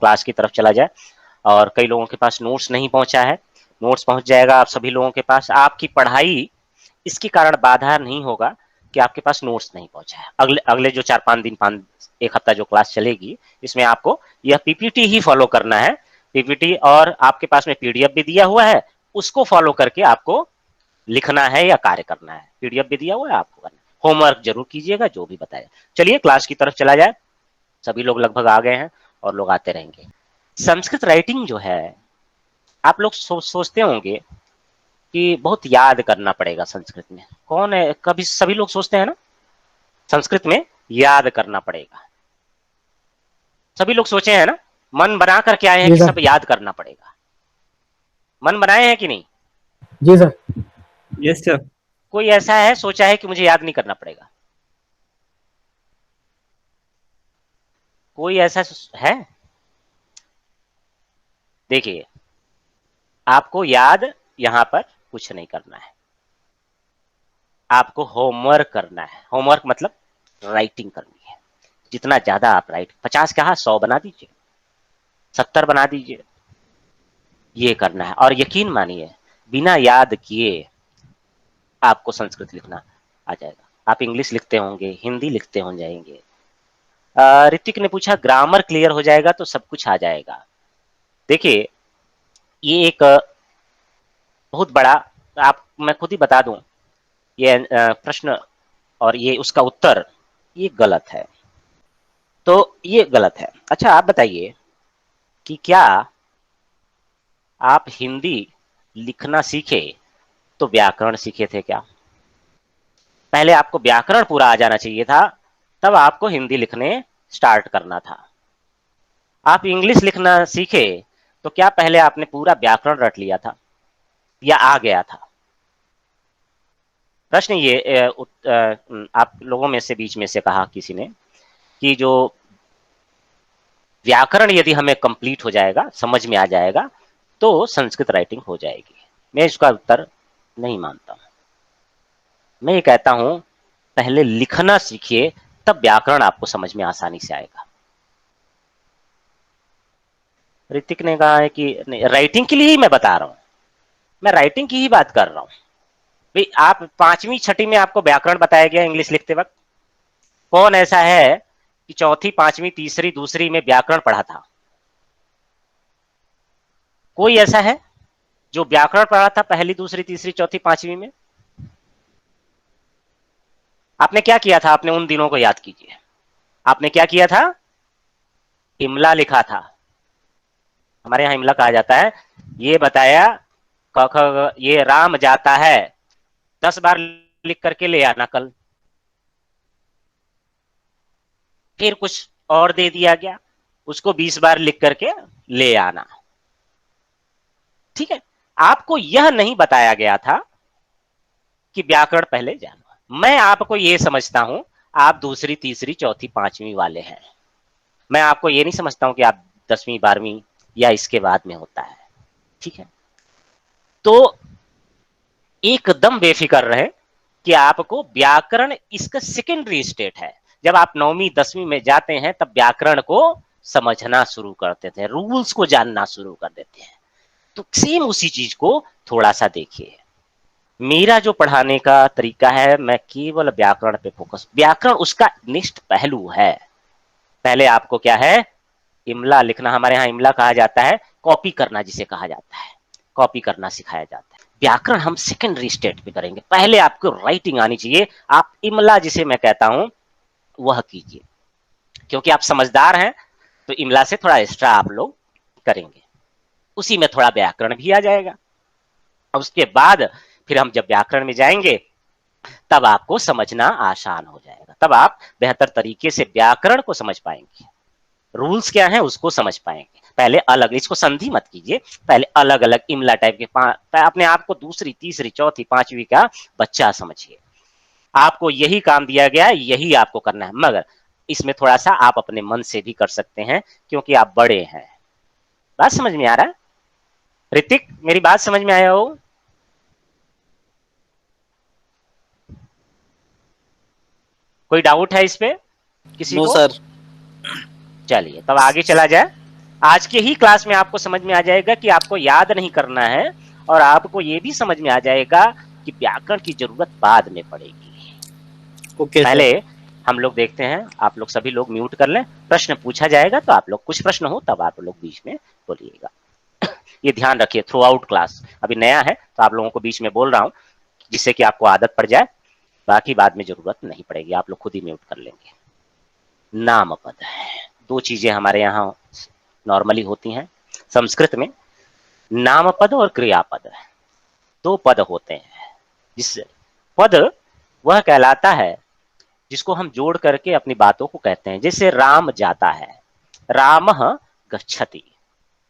Class की तरफ चला जाए। और कई लोगों के पास नोट्स नहीं पहुंचा है, नोट्स पहुंच जाएगा आप सभी लोगों के पास। आपकी पढ़ाई इसके कारण बाधा नहीं होगा कि आपके पास नोट्स नहीं पहुंचा है। अगले अगले जो 4-5 दिन, 1 हफ्ता जो क्लास चलेगी, इसमें आपको यह पीपीटी ही फॉलो करना है। पीपीटी और आपके पास में पीडीएफ भी दिया हुआ है, उसको फॉलो करके आपको लिखना है या कार्य करना है। पीडीएफ भी दिया हुआ है, आपको करना है। होमवर्क जरूर कीजिएगा जो भी बताया। चलिए क्लास की तरफ चला जाए। सभी लोग लगभग आ गए हैं और लोग आते रहेंगे। संस्कृत राइटिंग जो है, आप लोग सोचते होंगे कि बहुत याद करना पड़ेगा संस्कृत में। कौन है, कभी सभी लोग सोचते हैं ना संस्कृत में याद करना पड़ेगा। सभी लोग सोचे हैं ना, मन बना करके आए हैं जी कि सर। सब याद करना पड़ेगा। मन बनाए हैं कि नहीं? जी सर। Yes sir. कोई ऐसा है सोचा है कि मुझे याद नहीं करना पड़ेगा? कोई ऐसा है? देखिए, आपको याद यहां पर कुछ नहीं करना है, आपको होमवर्क करना है। होमवर्क मतलब राइटिंग करनी है। जितना ज्यादा आप राइट, 50 कहा 100 बना दीजिए, 70 बना दीजिए, ये करना है। और यकीन मानिए, बिना याद किए आपको संस्कृत लिखना आ जाएगा। आप इंग्लिश लिखते होंगे, हिंदी लिखते हो जाएंगे। ऋतिक ने पूछा ग्रामर क्लियर हो जाएगा तो सब कुछ आ जाएगा। देखिए, ये एक बहुत बड़ा, आप मैं खुद ही बता दूं, ये प्रश्न और ये उसका उत्तर ये गलत है। तो ये गलत है। अच्छा आप बताइए कि क्या आप हिंदी लिखना सीखे तो व्याकरण सीखे थे क्या? पहले आपको व्याकरण पूरा आ जाना चाहिए था, तब आपको हिंदी लिखने स्टार्ट करना था। आप इंग्लिश लिखना सीखे तो क्या पहले आपने पूरा व्याकरण रट लिया था या आ गया था? प्रश्न ये आप लोगों में से बीच में से कहा किसी ने कि जो व्याकरण यदि हमें कंप्लीट हो जाएगा, समझ में आ जाएगा, तो संस्कृत राइटिंग हो जाएगी। मैं इसका उत्तर नहीं मानता हूं। मैं ये कहता हूं पहले लिखना सीखिए, तब व्याकरण आपको समझ में आसानी से आएगा। ऋतिक ने कहा है कि राइटिंग के लिए ही मैं बता रहा हूं, मैं राइटिंग की ही बात कर रहा हूं। भाई आप 5वीं 6ठी में आपको व्याकरण बताया गया इंग्लिश लिखते वक्त? कौन ऐसा है कि चौथी 5वीं तीसरी दूसरी में व्याकरण पढ़ा था? कोई ऐसा है जो व्याकरण पढ़ा था पहली दूसरी तीसरी चौथी 5वीं में? आपने क्या किया था? आपने उन दिनों को याद कीजिए। आपने क्या किया था? इमला लिखा था। हमारे यहां इमला कहा जाता है। ये बताया क ख ये राम जाता है 10 बार लिख करके ले आना कल। फिर कुछ और दे दिया गया, उसको 20 बार लिख करके ले आना। ठीक है, आपको यह नहीं बताया गया था कि व्याकरण पहले जानो। मैं आपको यह समझता हूं आप दूसरी तीसरी चौथी 5वीं वाले हैं। मैं आपको ये नहीं समझता हूं कि आप 10वीं 12वीं या इसके बाद में होता है। ठीक है, तो एकदम बेफिक्र रहे कि आपको व्याकरण इसका सेकेंडरी स्टेट है। जब आप 9वीं 10वीं में जाते हैं तब व्याकरण को समझना शुरू करते थे, रूल्स को जानना शुरू कर देते हैं। तो सेम उसी चीज को थोड़ा सा देखिए। मेरा जो पढ़ाने का तरीका है, मैं केवल व्याकरण पे फोकस, व्याकरण उसका नेक्स्ट पहलू है। पहले आपको क्या है? इमला लिखना। हमारे यहाँ इमला कहा जाता है कॉपी करना, जिसे कहा जाता है कॉपी करना सिखाया जाता है। व्याकरण हम सेकेंडरी स्टेट पे करेंगे, पहले आपको राइटिंग आनी चाहिए। आप इमला जिसे मैं कहता हूं वह कीजिए, क्योंकि आप समझदार हैं तो इमला से थोड़ा एक्स्ट्रा आप लोग करेंगे, उसी में थोड़ा व्याकरण भी आ जाएगा। और उसके बाद फिर हम जब व्याकरण में जाएंगे तब आपको समझना आसान हो जाएगा, तब आप बेहतर तरीके से व्याकरण को समझ पाएंगे, रूल्स क्या है उसको समझ पाएंगे। पहले अलग, इसको संधि मत कीजिए, पहले अलग अलग इमला टाइप के अपने आप को दूसरी तीसरी चौथी 5वीं का बच्चा समझिए। आपको यही काम दिया गया है, यही आपको करना है, मगर इसमें थोड़ा सा आप अपने मन से भी कर सकते हैं क्योंकि आप बड़े हैं। बात समझ में आ रहा है? ऋतिक, मेरी बात समझ में आया हो? कोई डाउट है इस पे किसी नो को? सर। चलिए तब आगे चला जाए। आज के ही क्लास में आपको समझ में आ जाएगा कि आपको याद नहीं करना है, और आपको ये भी समझ में आ जाएगा कि व्याकरण की जरूरत बाद में पड़ेगी। ओके पहले सर। हम लोग देखते हैं, आप लोग सभी लोग म्यूट कर लें, प्रश्न पूछा जाएगा तो आप लोग, कुछ प्रश्न हो तब आप लोग बीच में बोलिएगा। ये ध्यान रखिए थ्रू आउट क्लास, अभी नया है तो आप लोगों को बीच में बोल रहा हूं जिससे कि आपको आदत पड़ जाए, बाकी बाद में जरूरत नहीं पड़ेगी, आप लोग खुद ही म्यूट कर लेंगे। नामपद, दो चीजें हमारे यहाँ नॉर्मली होती हैं संस्कृत में, नामपद और क्रियापद, दो पद होते हैं। जिस पद वह कहलाता है जिसको हम जोड़ करके अपनी बातों को कहते हैं, जैसे राम जाता है, रामः गच्छति,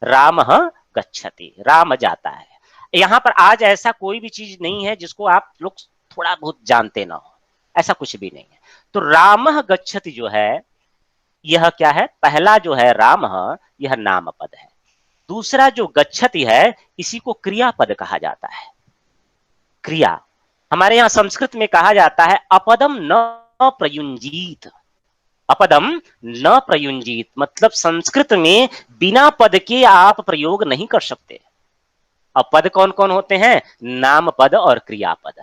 रामः गच्छति, राम जाता है। यहां पर आज ऐसा कोई भी चीज नहीं है जिसको आप लोग थोड़ा बहुत जानते ना हो, ऐसा कुछ भी नहीं है। तो रामः गच्छति जो है यह क्या है, पहला जो है रामः यह नामपद है, दूसरा जो गच्छति है इसी को क्रियापद कहा जाता है। क्रिया हमारे यहां संस्कृत में कहा जाता है अपदम न प्रयुंजीत, अपदम न प्रयुंजीत, मतलब संस्कृत में बिना पद के आप प्रयोग नहीं कर सकते। अब पद कौन कौन होते हैं, नाम पद और क्रियापद।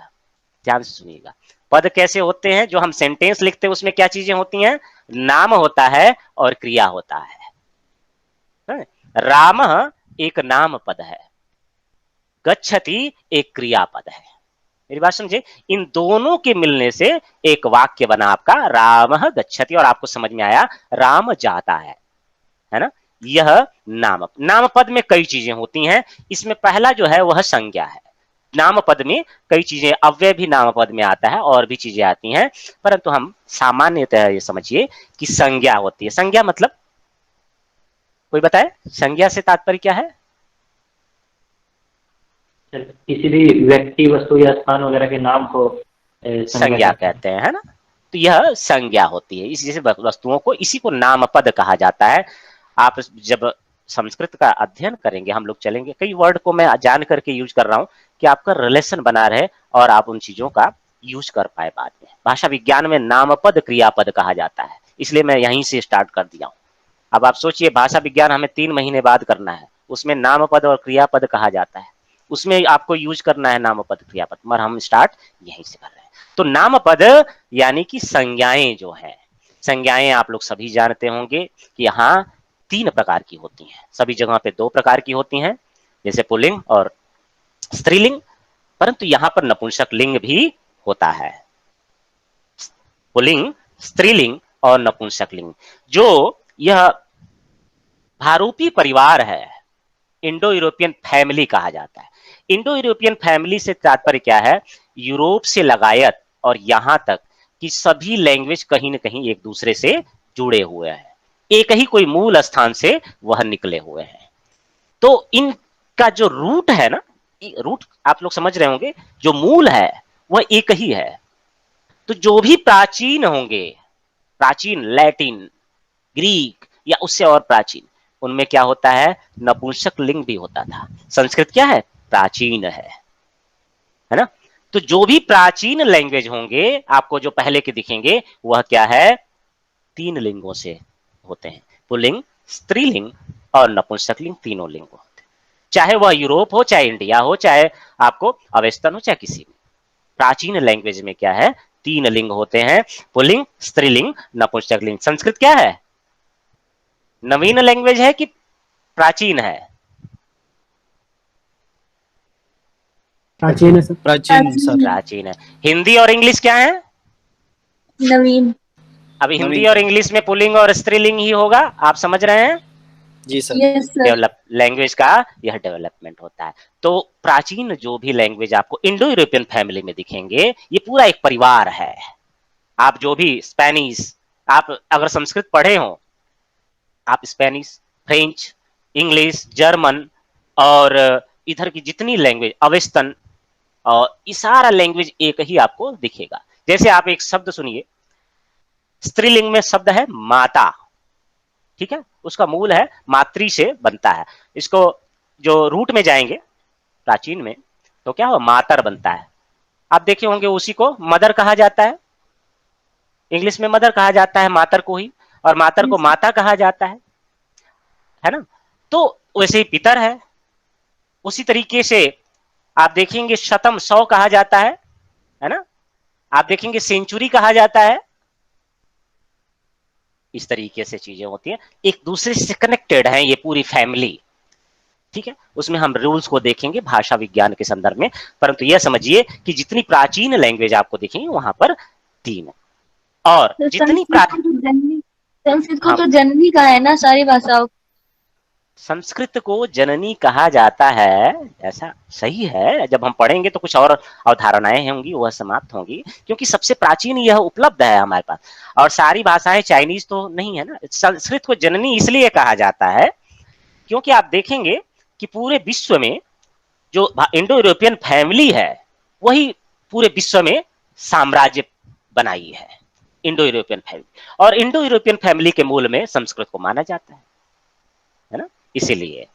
ध्यान से सुनिएगा, पद कैसे होते हैं, जो हम सेंटेंस लिखते हैं उसमें क्या चीजें होती हैं, नाम होता है और क्रिया होता है। राम एक नाम पद है, गच्छति एक क्रियापद है। मेरी बात समझे, इन दोनों के मिलने से एक वाक्य बना आपका रामः गच्छति, और आपको समझ में आया राम जाता है ना। यह नाम पद में कई चीजें होती हैं, इसमें पहला जो है वह संज्ञा है। नाम पद में कई चीजें, अव्यय भी नाम पद में आता है और भी चीजें आती हैं, परंतु हम सामान्यतः ये समझिए कि संज्ञा होती है। संज्ञा मतलब, कोई बताए संज्ञा से तात्पर्य क्या है? किसी भी व्यक्ति, वस्तु या स्थान वगैरह के नाम को संज्ञा कहते हैं, है ना। तो यह संज्ञा होती है, इस जैसे वस्तुओं को, इसी को नामपद कहा जाता है। आप जब संस्कृत का अध्ययन करेंगे, हम लोग चलेंगे, कई वर्ड को मैं जान करके यूज कर रहा हूं कि आपका रिलेशन बना रहे और आप उन चीजों का यूज कर पाए बाद में। भाषा विज्ञान में नामपद क्रियापद कहा जाता है, इसलिए मैं यहीं से स्टार्ट कर दिया हूं। अब आप सोचिए, भाषा विज्ञान हमें 3 महीने बाद करना है, उसमें नामपद और क्रियापद कहा जाता है, उसमें आपको यूज करना है नामपद क्रियापद, मगर हम स्टार्ट यहीं से कर रहे हैं। तो नामपद यानी कि संज्ञाएं जो है, संज्ञाएं आप लोग सभी जानते होंगे कि यहाँ 3 प्रकार की होती हैं, सभी जगह पे 2 प्रकार की होती हैं, जैसे पुल्लिंग और स्त्रीलिंग, परंतु यहाँ पर नपुंसक लिंग भी होता है। पुल्लिंग, स्त्रीलिंग और नपुंसक लिंग। जो यह भारूपी परिवार है, इंडो यूरोपियन फैमिली कहा जाता है। इंडो यूरोपियन फैमिली से तात्पर्य क्या है, यूरोप से लगायत और यहां तक कि सभी लैंग्वेज कहीं ना कहीं एक दूसरे से जुड़े हुए हैं, एक ही कोई मूल स्थान से वह निकले हुए हैं। तो इनका जो रूट है ना, रूट आप लोग समझ रहे होंगे, जो मूल है वह एक ही है। तो जो भी प्राचीन होंगे, प्राचीन लैटिन, ग्रीक या उससे और प्राचीन, उनमें क्या होता है, नपुंसक लिंग भी होता था। संस्कृत क्या है, प्राचीन है ना। तो जो भी प्राचीन लैंग्वेज होंगे आपको जो पहले के दिखेंगे वह क्या है, 3 लिंगों से होते हैं, पुल्लिंग, स्त्रीलिंग और नपुंसक लिंग, तीनों लिंग होते हैं। चाहे वह यूरोप हो, चाहे इंडिया हो, चाहे आपको अवेस्तन हो, चाहे किसी भी प्राचीन लैंग्वेज में क्या है, 3 लिंग होते हैं, पुल्लिंग, स्त्रीलिंग, नपुंसक लिंग। संस्कृत क्या है, नवीन लैंग्वेज है कि प्राचीन है? प्राचीन है सर। प्राचीन सर। प्राचीन है। हिंदी और इंग्लिश क्या है, नवीन। अब हिंदी नवीन और सर। इंग्लिश में पुल्लिंग और स्त्रीलिंग ही होगा, आप समझ रहे हैं। जी sir. Yes sir. Develop language का यह डेवलपमेंट होता है। तो प्राचीन जो भी लैंग्वेज आपको इंडो यूरोपियन फैमिली में दिखेंगे, ये पूरा एक परिवार है। आप जो भी स्पेनिश, आप अगर संस्कृत पढ़े हो, आप स्पेनिश, फ्रेंच, इंग्लिश, जर्मन और इधर की जितनी लैंग्वेज, अवेस्तन, और ये सारा लैंग्वेज एक ही आपको दिखेगा। जैसे आप एक शब्द सुनिए, स्त्रीलिंग में शब्द है माता, ठीक है, उसका मूल है मातृ से बनता है। इसको जो रूट में जाएंगे प्राचीन में तो क्या हो, मातर बनता है। आप देखे होंगे उसी को मदर कहा जाता है, इंग्लिश में मदर कहा जाता है मातर को ही, और मातर को माता कहा जाता है ना। तो वैसे ही पितर उसी तरीके से आप देखेंगे शतम 100 कहा जाता है ना, आप देखेंगे सेंचुरी कहा जाता है। इस तरीके से चीजें होती हैं, एक दूसरे से कनेक्टेड है ये पूरी फैमिली। ठीक है, उसमें हम रूल्स को देखेंगे भाषा विज्ञान के संदर्भ में, परंतु यह समझिए कि जितनी प्राचीन लैंग्वेज आपको दिखेंगे वहां पर 3 है, और तो जितनी संस्कृत को हाँ, तो जननी कहा है ना सारी भाषाओं। संस्कृत को जननी कहा जाता है, ऐसा सही है। जब हम पढ़ेंगे तो कुछ और अवधारणाएं होंगी, वह समाप्त होंगी, क्योंकि सबसे प्राचीन यह उपलब्ध है हमारे पास। और सारी भाषाएं चाइनीज तो नहीं है ना। संस्कृत को जननी इसलिए कहा जाता है क्योंकि आप देखेंगे कि पूरे विश्व में जो इंडो यूरोपियन फैमिली है वही पूरे विश्व में साम्राज्य बनाई है, इंडो यूरोपियन फैमिली। और इंडो यूरोपियन फैमिली के मूल में संस्कृत को माना जाता है ना। इसीलिए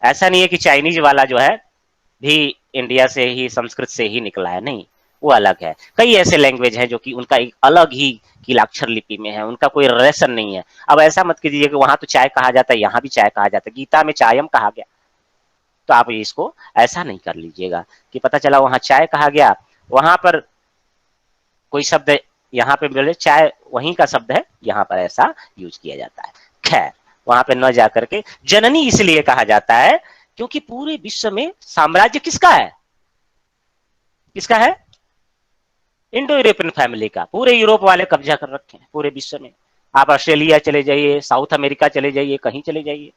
ऐसा नहीं है कि चाइनीज वाला जो है भी इंडिया से ही, संस्कृत से ही निकला है, नहीं, वो अलग है। कई ऐसे लैंग्वेज हैं जो कि उनका एक अलग ही कीलाक्षर लिपि में है, उनका कोई रिलेशन नहीं है। अब ऐसा मत कीजिए कि वहां तो चाय कहा जाता है, यहाँ भी चाय कहा जाता है, गीता में चायम कहा गया, तो आप इसको ऐसा नहीं कर लीजिएगा कि पता चला वहां चाय कहा गया, वहां पर कोई शब्द यहाँ पे बोले चाय वहीं का शब्द है, यहाँ पर ऐसा यूज किया जाता है। खैर, वहां पे न जाकर के जननी इसलिए कहा जाता है क्योंकि पूरे विश्व में साम्राज्य किसका है, किसका है? इंडो यूरोपियन फैमिली का। पूरे यूरोप वाले कब्जा कर रखे हैं पूरे विश्व में। आप ऑस्ट्रेलिया चले जाइए, साउथ अमेरिका चले जाइए, कहीं चले जाइए,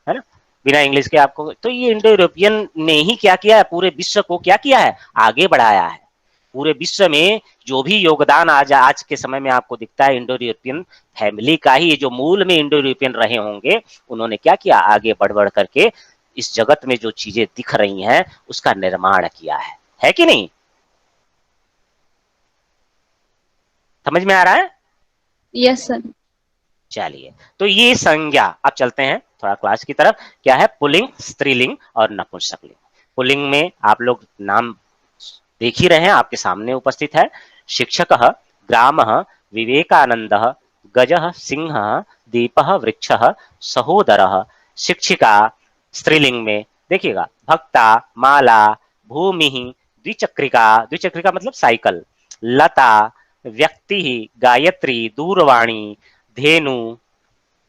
है ना, बिना इंग्लिश के आपको। तो ये इंडो यूरोपियन ने ही क्या किया है, पूरे विश्व को क्या किया है, आगे बढ़ाया है। पूरे विश्व में जो भी योगदान आज के समय में आपको दिखता है, इंडो यूरोपियन फैमिली का ही, जो मूल में इंडो यूरोपियन रहे होंगे, उन्होंने क्या किया, आगे बढ़ बढ़ करके इस जगत में जो चीजें दिख रही हैं उसका निर्माण किया है कि नहीं? समझ में आ रहा है? Yes sir. चलिए, तो ये संज्ञा, अब चलते हैं थोड़ा क्लास की तरफ। क्या है? पुल्लिंग, स्त्रीलिंग और नपुंसकलिंग। पुल्लिंग में आप लोग नाम देख ही रहे हैं, आपके सामने उपस्थित है। शिक्षक, ग्राम, विवेकानंद, गज, सिंह, दीप, वृक्ष, सहोदर। शिक्षिका स्त्रीलिंग में देखिएगा, भक्ता, माला, भूमि, द्विचक्रिका, द्विचक्रिका मतलब साइकिल, लता, व्यक्ति, गायत्री, दूरवाणी, धेनु,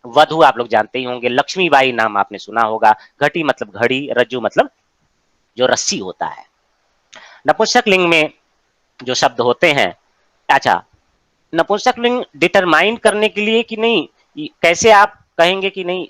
वधु आप लोग जानते ही होंगे, लक्ष्मीबाई नाम आपने सुना होगा, घटी मतलब घड़ी, रज्जु मतलब जो रस्सी होता है। नपुंसक लिंग में जो शब्द होते हैं, अच्छा, नपुंसक लिंग डिटरमाइन करने के लिए कि नहीं, कैसे आप कहेंगे कि नहीं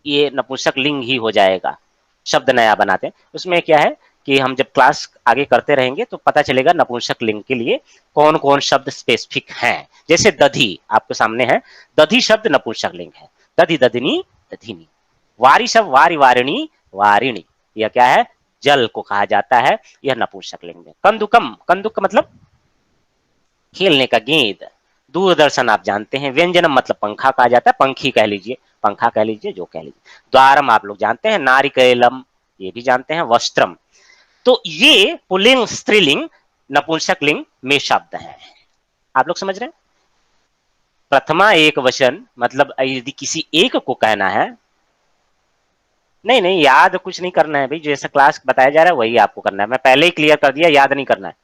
ये नपुंसक लिंग ही हो जाएगा, शब्द नया बनाते हैं, उसमें क्या है कि हम जब क्लास आगे करते रहेंगे तो पता चलेगा नपुंसक लिंग के लिए कौन कौन शब्द स्पेसिफिक हैं। जैसे दधी आपके सामने है, दधी शब्द नपुंसक लिंग है, दधी, दधिनी, दधिनी। वारी शब्द वारी, वारिणी, वारिणी, यह क्या है, जल को कहा जाता है, यह नपुंसक लिंग में। कंदुकम, कंदुक मतलब खेलने का गेंद। दूरदर्शन आप जानते हैं, व्यंजनम मतलब पंखा कहा जाता है, पंखी कह लीजिए, पंखा कह लीजिए, जो कह लीजिए। द्वारम आप लोग जानते हैं, नारिकेलम ये भी जानते हैं, वस्त्रम। तो ये पुल्लिंग, स्त्रीलिंग, नपुंसक लिंग में शब्द हैं, आप लोग समझ रहे हैं? प्रथमा एक वचन मतलब यदि किसी एक को कहना है, नहीं नहीं याद कुछ नहीं करना है भाई, जैसा क्लास बताया जा रहा है वही आपको करना है। मैं पहले ही क्लियर कर दिया, याद नहीं करना है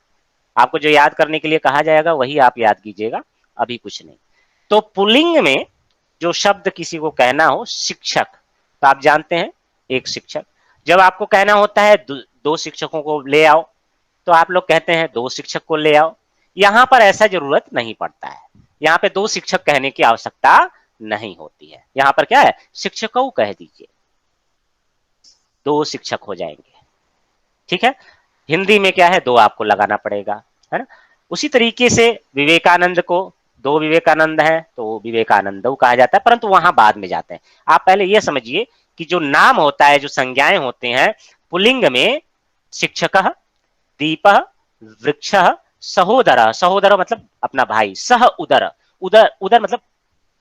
आपको। जो याद करने के लिए कहा जाएगा वही आप याद कीजिएगा, अभी कुछ नहीं। तो पुल्लिंग में जो शब्द किसी को कहना हो, शिक्षक, तो आप जानते हैं एक शिक्षक। जब आपको कहना होता है दो शिक्षकों को ले आओ, तो आप लोग कहते हैं दो शिक्षक को ले आओ। यहां पर ऐसा जरूरत नहीं पड़ता है, यहाँ पे दो शिक्षक कहने की आवश्यकता नहीं होती है। यहाँ पर क्या है, शिक्षकों कह दीजिए, दो शिक्षक हो जाएंगे, ठीक है। हिंदी में क्या है, दो आपको लगाना पड़ेगा, है ना। उसी तरीके से विवेकानंद को, दो विवेकानंद है तो विवेकानंद कहा जाता है, परंतु वहां बाद में जाते हैं। आप पहले यह समझिए कि जो नाम होता है, जो संज्ञाएं होते हैं पुल्लिंग में, शिक्षक, दीप, वृक्ष, सहोदर, सहोदर मतलब अपना भाई, सह उदर, उदर, उदर मतलब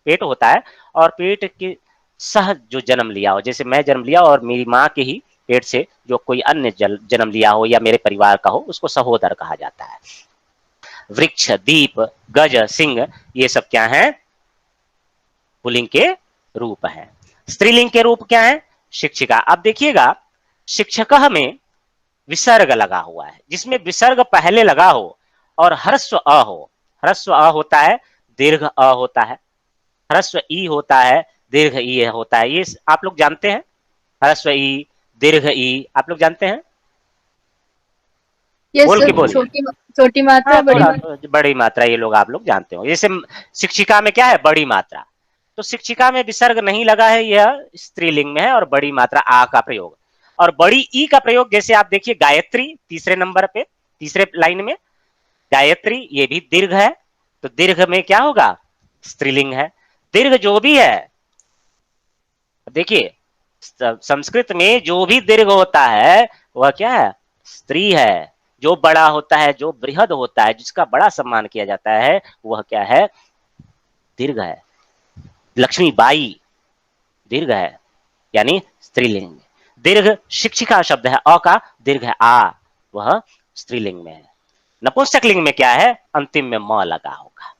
पेट होता है, और पेट के सह जो जन्म लिया हो, जैसे मैं जन्म लिया और मेरी माँ के ही पेट से जो कोई अन्य जन्म लिया हो या मेरे परिवार का हो, उसको सहोदर कहा जाता है। वृक्ष, दीप, गज, सिंह, ये सब क्या है, पुल्लिंग के रूप है। स्त्रीलिंग के रूप क्या है, शिक्षिका। अब देखिएगा शिक्षकः में विसर्ग लगा हुआ है, जिसमें विसर्ग पहले लगा हो और ह्रस्व अ हो। ह्रस्व अ होता है, दीर्घ अ होता है, ह्रस्व ई होता है, दीर्घ ई होता है। ये आप लोग जानते हैं, ह्रस्व ई, दीर्घ ई, आप लोग जानते हैं? यस बोल के सर, बोलिए। छोटी मात्रा हाँ, बड़ी थोड़ा मात्रा। बड़ी मात्रा ये लोग आप लोग जानते हो। जैसे शिक्षिका में क्या है, बड़ी मात्रा। तो शिक्षिका में विसर्ग नहीं लगा है, यह स्त्रीलिंग में है, और बड़ी मात्रा आ का प्रयोग। और बड़ी ई का प्रयोग जैसे आप देखिए गायत्री, तीसरे नंबर पे, तीसरे लाइन में गायत्री, ये भी दीर्घ है, तो दीर्घ में क्या होगा, स्त्रीलिंग है। दीर्घ जो भी है, देखिए संस्कृत में जो भी दीर्घ होता है वह क्या है, स्त्री है। जो बड़ा होता है, जो बृहद होता है, जिसका बड़ा सम्मान किया जाता है, वह क्या है, दीर्घ है। लक्ष्मीबाई दीर्घ है, यानी स्त्रीलिंग। दीर्घ शिक्षिका शब्द है, अ का दीर्घ है आ, वह स्त्रीलिंग में है। नपुंसकलिंग में क्या है, अंतिम में म लगा होगा।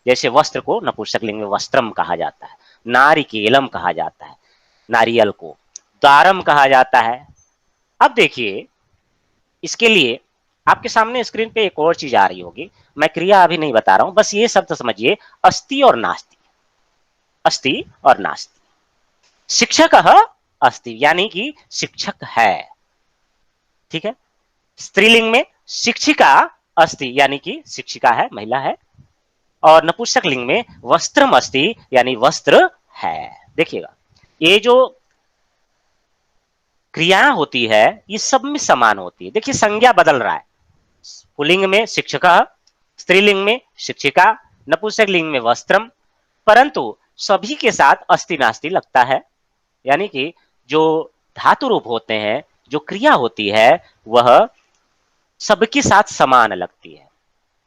जैसे वस्त्र को नपुंसकलिंग में वस्त्रम कहा जाता है, नारिकेलम कहा जाता है, नारियल को दारम कहा जाता है। अब देखिए इसके लिए आपके सामने स्क्रीन पे एक और चीज आ रही होगी, मैं क्रिया अभी नहीं बता रहा हूं, बस ये शब्द समझिए, अस्ति और नास्ति। अस्ति और नास्ति। शिक्षकः अस्ति यानी कि शिक्षक है, ठीक है। स्त्रीलिंग में शिक्षिका अस्ति यानी कि शिक्षिका है, महिला है। और नपुंसकलिंग में वस्त्रम अस्ति यानी वस्त्र है। देखिएगा ये जो क्रियाएं होती है ये सब में समान होती है। देखिए संज्ञा बदल रहा है, पुल्लिंग में शिक्षकः, स्त्रीलिंग में शिक्षिका, नपुंसकलिंग में वस्त्रम, परंतु सभी के साथ अस्ति नास्ति लगता है। यानी कि जो धातु रूप होते हैं, जो क्रिया होती है, वह सबके साथ समान लगती है।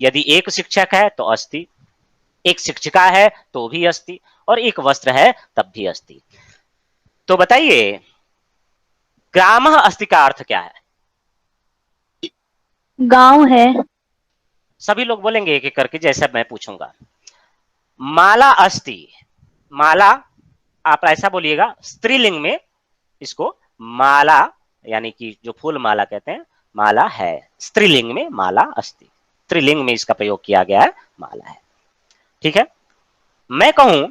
यदि एक शिक्षक है तो अस्ति, एक शिक्षिका है तो भी अस्ति, और एक वस्त्र है तब भी अस्ति। तो बताइए ग्रामः अस्ति का अर्थ क्या है? गांव है। सभी लोग बोलेंगे एक एक करके, जैसा मैं पूछूंगा। माला अस्ति, माला आप ऐसा बोलिएगा, स्त्रीलिंग में इसको माला यानी कि जो फूल माला कहते हैं, माला है। स्त्रीलिंग में माला अस्ति, स्त्रीलिंग में इसका प्रयोग किया गया है, माला है, ठीक है। मैं कहूं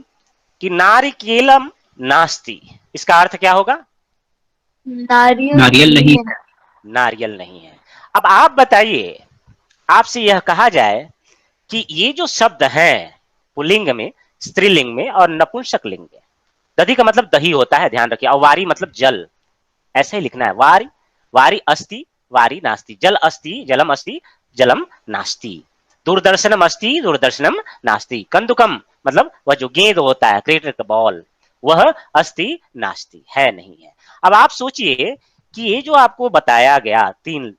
कि नारिकेलम नास्ति, इसका अर्थ क्या होगा? नारियल नहीं है। नारियल नहीं है। अब आप बताइए, आपसे यह कहा जाए कि ये जो शब्द है पुल्लिंग में, स्त्रीलिंग में और नपुंसकलिंग में, दधि का मतलब दही होता है, ध्यान रखिए, और वारी मतलब जल, ऐसे ही लिखना है। वारी, वारी अस्ति, वारी नास्ति, जल अस्ति, जलम अस्ति, जलम नास्ति। दूरदर्शनम अस्ति, दूरदर्शनम नास्ति। कंदुकम मतलब वह जो गेंद होता है, क्रिकेट बॉल, वह अस्ति नास्ति, है नहीं है। अब आप सोचिए कि ये जो आपको बताया गया तीन,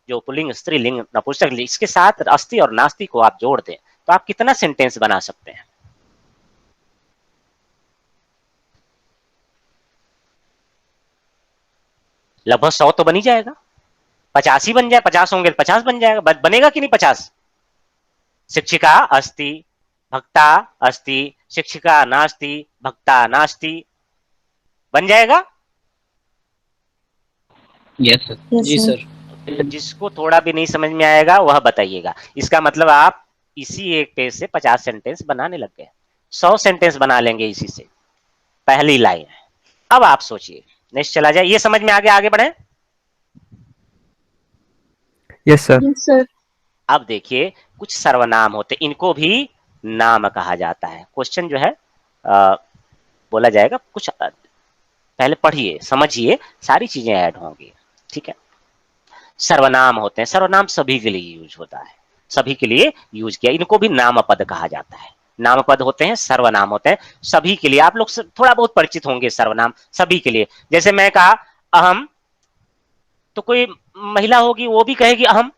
जो पुल्लिंग, स्त्रीलिंग, नपुंसकलिंग, इसके साथ अस्ति और नास्ति को आप जोड़ दें तो आप कितना सेंटेंस बना सकते हैं? लगभग 100 तो बन ही जाएगा, 50 ही बन जाए, 50 होंगे 50 बन जाएगा, बनेगा कि नहीं 50? शिक्षिका अस्ति, भक्ता अस्ति, शिक्षिका नास्ति, भक्ता नास्ति, बन जाएगा। Yes sir. जी सर। जिसको थोड़ा भी नहीं समझ में आएगा वह बताइएगा। इसका मतलब आप इसी एक पेज से 50 सेंटेंस बनाने लग गए, 100 सेंटेंस बना लेंगे इसी से, पहली लाइन। अब आप सोचिए, नेक्स्ट चला जाए, ये समझ में आ गया, आगे बढ़े। Yes sir. Yes sir. अब देखिए कुछ सर्वनाम होते, इनको भी नाम कहा जाता है। क्वेश्चन जो है बोला जाएगा, कुछ पहले पढ़िए, समझिए, सारी चीजें ऐड होंगी, ठीक है। सर्वनाम होते हैं, सर्वनाम सभी के लिए यूज होता है, सभी के लिए यूज किया, इनको भी नामपद कहा जाता है। नामपद होते हैं, सर्वनाम होते हैं, सभी के लिए। आप लोग थोड़ा बहुत परिचित होंगे सर्वनाम, सभी के लिए। जैसे मैं कहा अहम, तो कोई महिला होगी वो भी कहेगी अहम,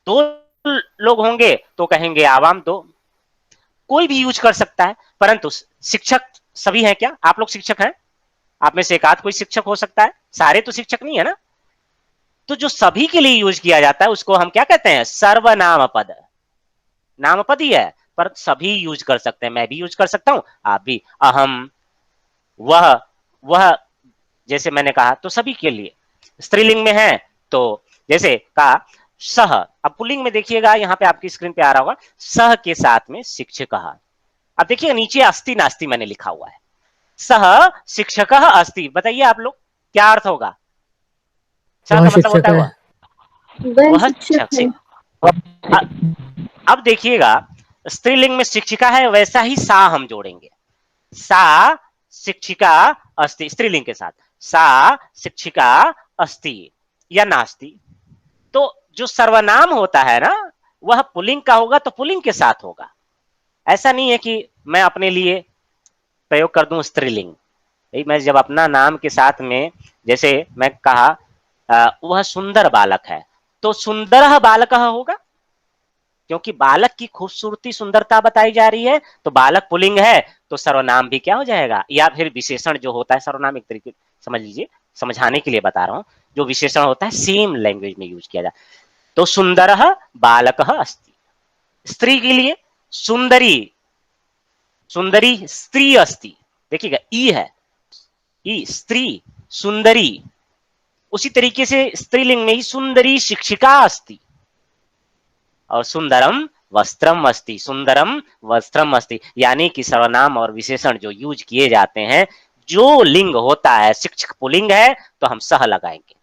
दो लोग होंगे तो कहेंगे आवाम दो, कोई भी यूज कर सकता है। परंतु शिक्षक सभी हैं क्या? आप लोग शिक्षक हैं? आप में से एक आध कोई शिक्षक हो सकता है, सारे तो शिक्षक नहीं है ना। तो जो सभी के लिए यूज किया जाता है उसको हम क्या कहते हैं? सर्वनाम पद। नामपद ही है पर सभी यूज कर सकते हैं, मैं भी यूज कर सकता हूं, आप भी। अहम, वह जैसे मैंने कहा तो सभी के लिए, स्त्रीलिंग में है तो जैसे कहा सह, अब पुल्लिंग में देखिएगा यहाँ पे आपकी स्क्रीन पे आ रहा होगा, सह के साथ में शिक्षकः। अब देखिए नीचे अस्ति नास्ति मैंने लिखा हुआ है, सह शिक्षकः अस्ति, बताइए आप लोग क्या अर्थ होगा? सह वह का मतलब शिक्षक होता है है। वह शिक्षक। अब देखिएगा स्त्रीलिंग में शिक्षिका है, वैसा ही सा हम जोड़ेंगे, सा शिक्षिका अस्ति, स्त्रीलिंग के साथ सा शिक्षिका अस्ति या नास्ति। तो जो सर्वनाम होता है ना वह पुल्लिंग का होगा तो पुल्लिंग के साथ होगा। ऐसा नहीं है कि मैं अपने लिए प्रयोग कर दूं स्त्रीलिंग। मैं जब अपना नाम के साथ में, जैसे मैं कहा वह सुंदर बालक है तो सुंदर बालक होगा, क्योंकि बालक की खूबसूरती सुंदरता बताई जा रही है, तो बालक पुल्लिंग है तो सर्वनाम भी क्या हो जाएगा, या फिर विशेषण जो होता है, सर्वनाम एक तरीके समझ लीजिए, समझाने के लिए बता रहा हूं, जो विशेषण होता है सेम लैंग्वेज में यूज किया जाता है। तो सुंदर बालक अस्ति, स्त्री के लिए सुंदरी, सुंदरी स्त्री अस्ति, देखिएगा ई है, ई स्त्री सुंदरी। उसी तरीके से स्त्रीलिंग में ही सुंदरी शिक्षिका अस्ति और सुंदरम वस्त्रम अस्ति, सुंदरम वस्त्रम अस्ति, यानी कि सर्वनाम और विशेषण जो यूज किए जाते हैं, जो लिंग होता है, शिक्षक पुल्लिंग है तो हम सह लगाएंगे,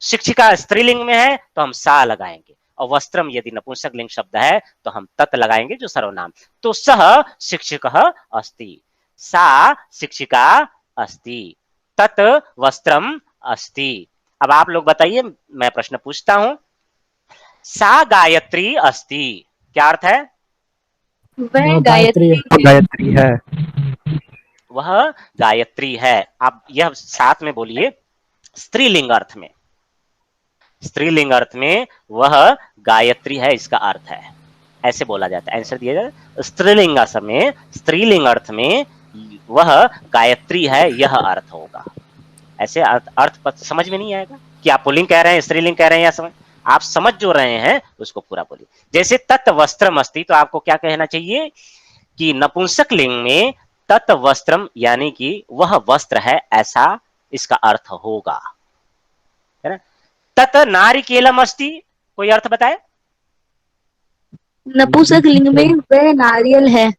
शिक्षिका स्त्रीलिंग में है तो हम सा लगाएंगे, और वस्त्रम यदि नपुंसक लिंग शब्द है तो हम तत् लगाएंगे जो सर्वनाम। तो सह शिक्षकः अस्ति, सा शिक्षिका अस्ति, तत् वस्त्रम अस्ति। अब आप लोग बताइए, मैं प्रश्न पूछता हूं, सा गायत्री अस्ति, क्या अर्थ है? वह गायत्री गायत्री है। वह गायत्री है। आप यह साथ में बोलिए, स्त्रीलिंग अर्थ में, स्त्रीलिंग अर्थ में वह गायत्री है, इसका अर्थ है, ऐसे बोला जाता है। आंसर दिया जाए स्त्रीलिंग में, स्त्रीलिंग अर्थ में वह गायत्री है, यह अर्थ होगा। ऐसे अर्थ समझ में नहीं आएगा कि आप पुल्लिंग कह रहे हैं स्त्रीलिंग कह रहे हैं, या समझ, आप समझ जो रहे हैं उसको पूरा बोलिए। जैसे तत् वस्त्रम अस्ति, तो आपको क्या कहना चाहिए कि नपुंसक लिंग में तत् वस्त्रम यानी कि वह वस्त्र है, ऐसा इसका अर्थ होगा, है ना। तत् नारिकेलम अस्ति, कोई अर्थ बताए? नपुंसक लिंग में वह नारियल है।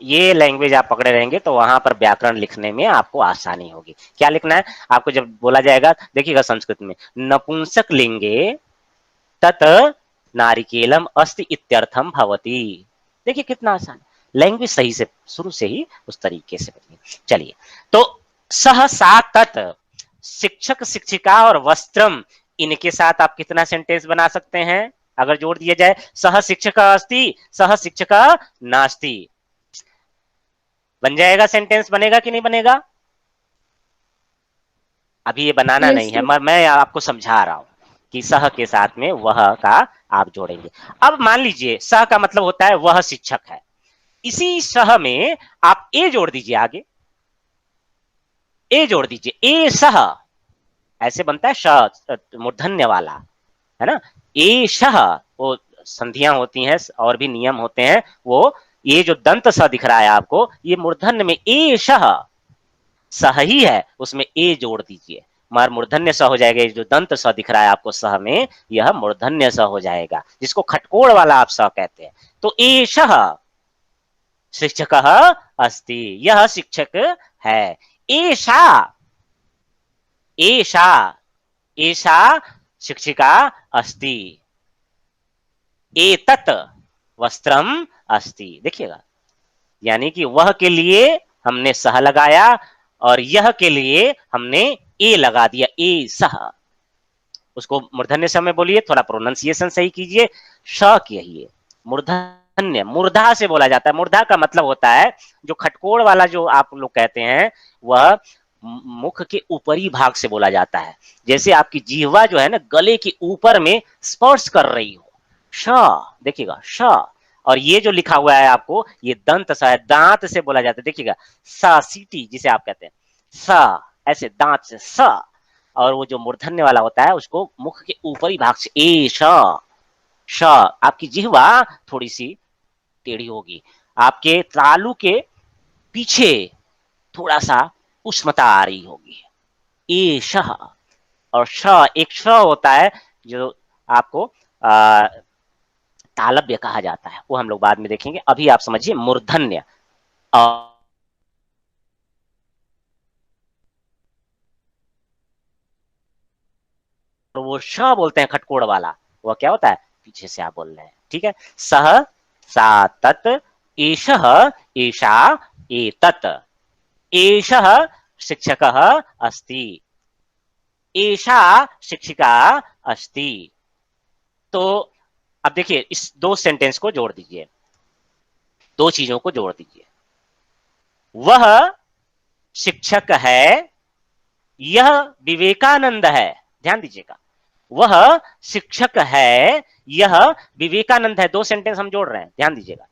ये लैंग्वेज आप पकड़े रहेंगे तो वहां पर व्याकरण लिखने में आपको आसानी होगी। क्या लिखना है आपको जब बोला जाएगा, देखिएगा संस्कृत में, नपुंसक लिंगे तत् नारिकेलम अस्ति इत्यर्थम भवति। देखिए कितना आसान, लैंग्वेज सही से शुरू से ही उस तरीके से बनी। चलिए, तो सह सा तत्, शिक्षक शिक्षिका और वस्त्रम, इनके साथ आप कितना सेंटेंस बना सकते हैं अगर जोड़ दिया जाए? सह शिक्षक अस्ति, सह शिक्षक नास्ति, बन जाएगा सेंटेंस, बनेगा कि नहीं बनेगा? अभी ये बनाना नहीं है, मैं आपको समझा रहा हूं कि सह के साथ में वह का आप जोड़ेंगे। अब मान लीजिए सह का मतलब होता है वह शिक्षक है, इसी सह में आप ए जोड़ दीजिए, आगे ए जोड़ दीजिए, ए सह, ऐसे बनता है श मूर्धन्य वाला, है ना। ए शह, वो संधियां होती हैं और भी नियम होते हैं, वो ये जो दंत स दिख रहा है आपको, ये मूर्धन्य में ए शह, सह ही है, उसमें ए जोड़ दीजिए, मार मूर्धन्य स हो जाएगा। ये जो दंत स दिख रहा है आपको सह में, यह मूर्धन्य स हो जाएगा, जिसको खटकोड़ वाला आप स कहते हैं। तो ए शह शिक्षक अस्ति, यह शिक्षक है। एषा, एषा, एषा शिक्षिका अस्ति, एतत् वस्त्रम अस्ति। देखिएगा, यानी कि वह के लिए हमने सह लगाया और यह के लिए हमने ए लगा दिया, ए सह। उसको मूर्धन्य स में बोलिए, थोड़ा प्रोनाउंसिएशन सही कीजिए, श कहिए, मूर्धन्य, मूर्धा से बोला जाता है। मूर्धा का मतलब होता है जो खटकोड़ वाला जो आप लोग कहते हैं, वह मुख के ऊपरी भाग से बोला जाता है, जैसे आपकी जीहवा जो है ना गले के ऊपर में स्पर्श कर रही हो, श, देखिएगा श। और ये जो लिखा हुआ है आपको, ये दंत स है, दांत से बोला जाता है, देखिएगा स, सीटी जिसे आप कहते हैं, स, ऐसे दांत से स। और वो जो मूर्धन्य वाला होता है उसको मुख के ऊपरी भाग से ए श, श। आपकी जिह्वा थोड़ी सी टेढ़ी होगी, आपके तालू के पीछे थोड़ा सा उष्णता आ रही होगी। एषः, और श, एक श होता है जो आपको तालव्य कहा जाता है, वो हम लोग बाद में देखेंगे। अभी आप समझिए मूर्धन्य, और वो श बोलते हैं खटकोड़ वाला, वो क्या होता है, पीछे से आप बोल रहे हैं, ठीक है। सह, सा, तत्, एषः, एषा, एतत्, एषः शिक्षकः अस्ति, एषा शिक्षिका अस्ति। तो अब देखिए इस दो सेंटेंस को जोड़ दीजिए, दो चीजों को जोड़ दीजिए। वह शिक्षक है, यह विवेकानंद है। ध्यान दीजिएगा, वह शिक्षक है, यह विवेकानंद है। दो सेंटेंस हम जोड़ रहे हैं, ध्यान दीजिएगा।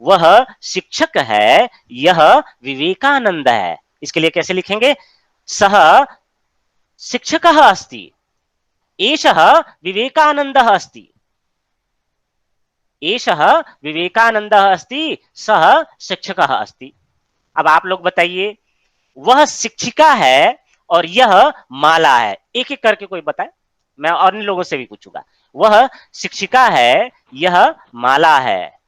वह शिक्षक है, यह विवेकानंद है। इसके लिए कैसे लिखेंगे, सह शिक्षकः अस्ति, एषः विवेकानंदः अस्ति, एषः विवेकानंदः अस्ति, सह शिक्षकः अस्ति। अब आप लोग बताइए, वह शिक्षिका है और यह माला है। एक एक करके कोई बताए, मैं और इन लोगों से भी पूछूंगा। वह शिक्षिका है, यह माला है।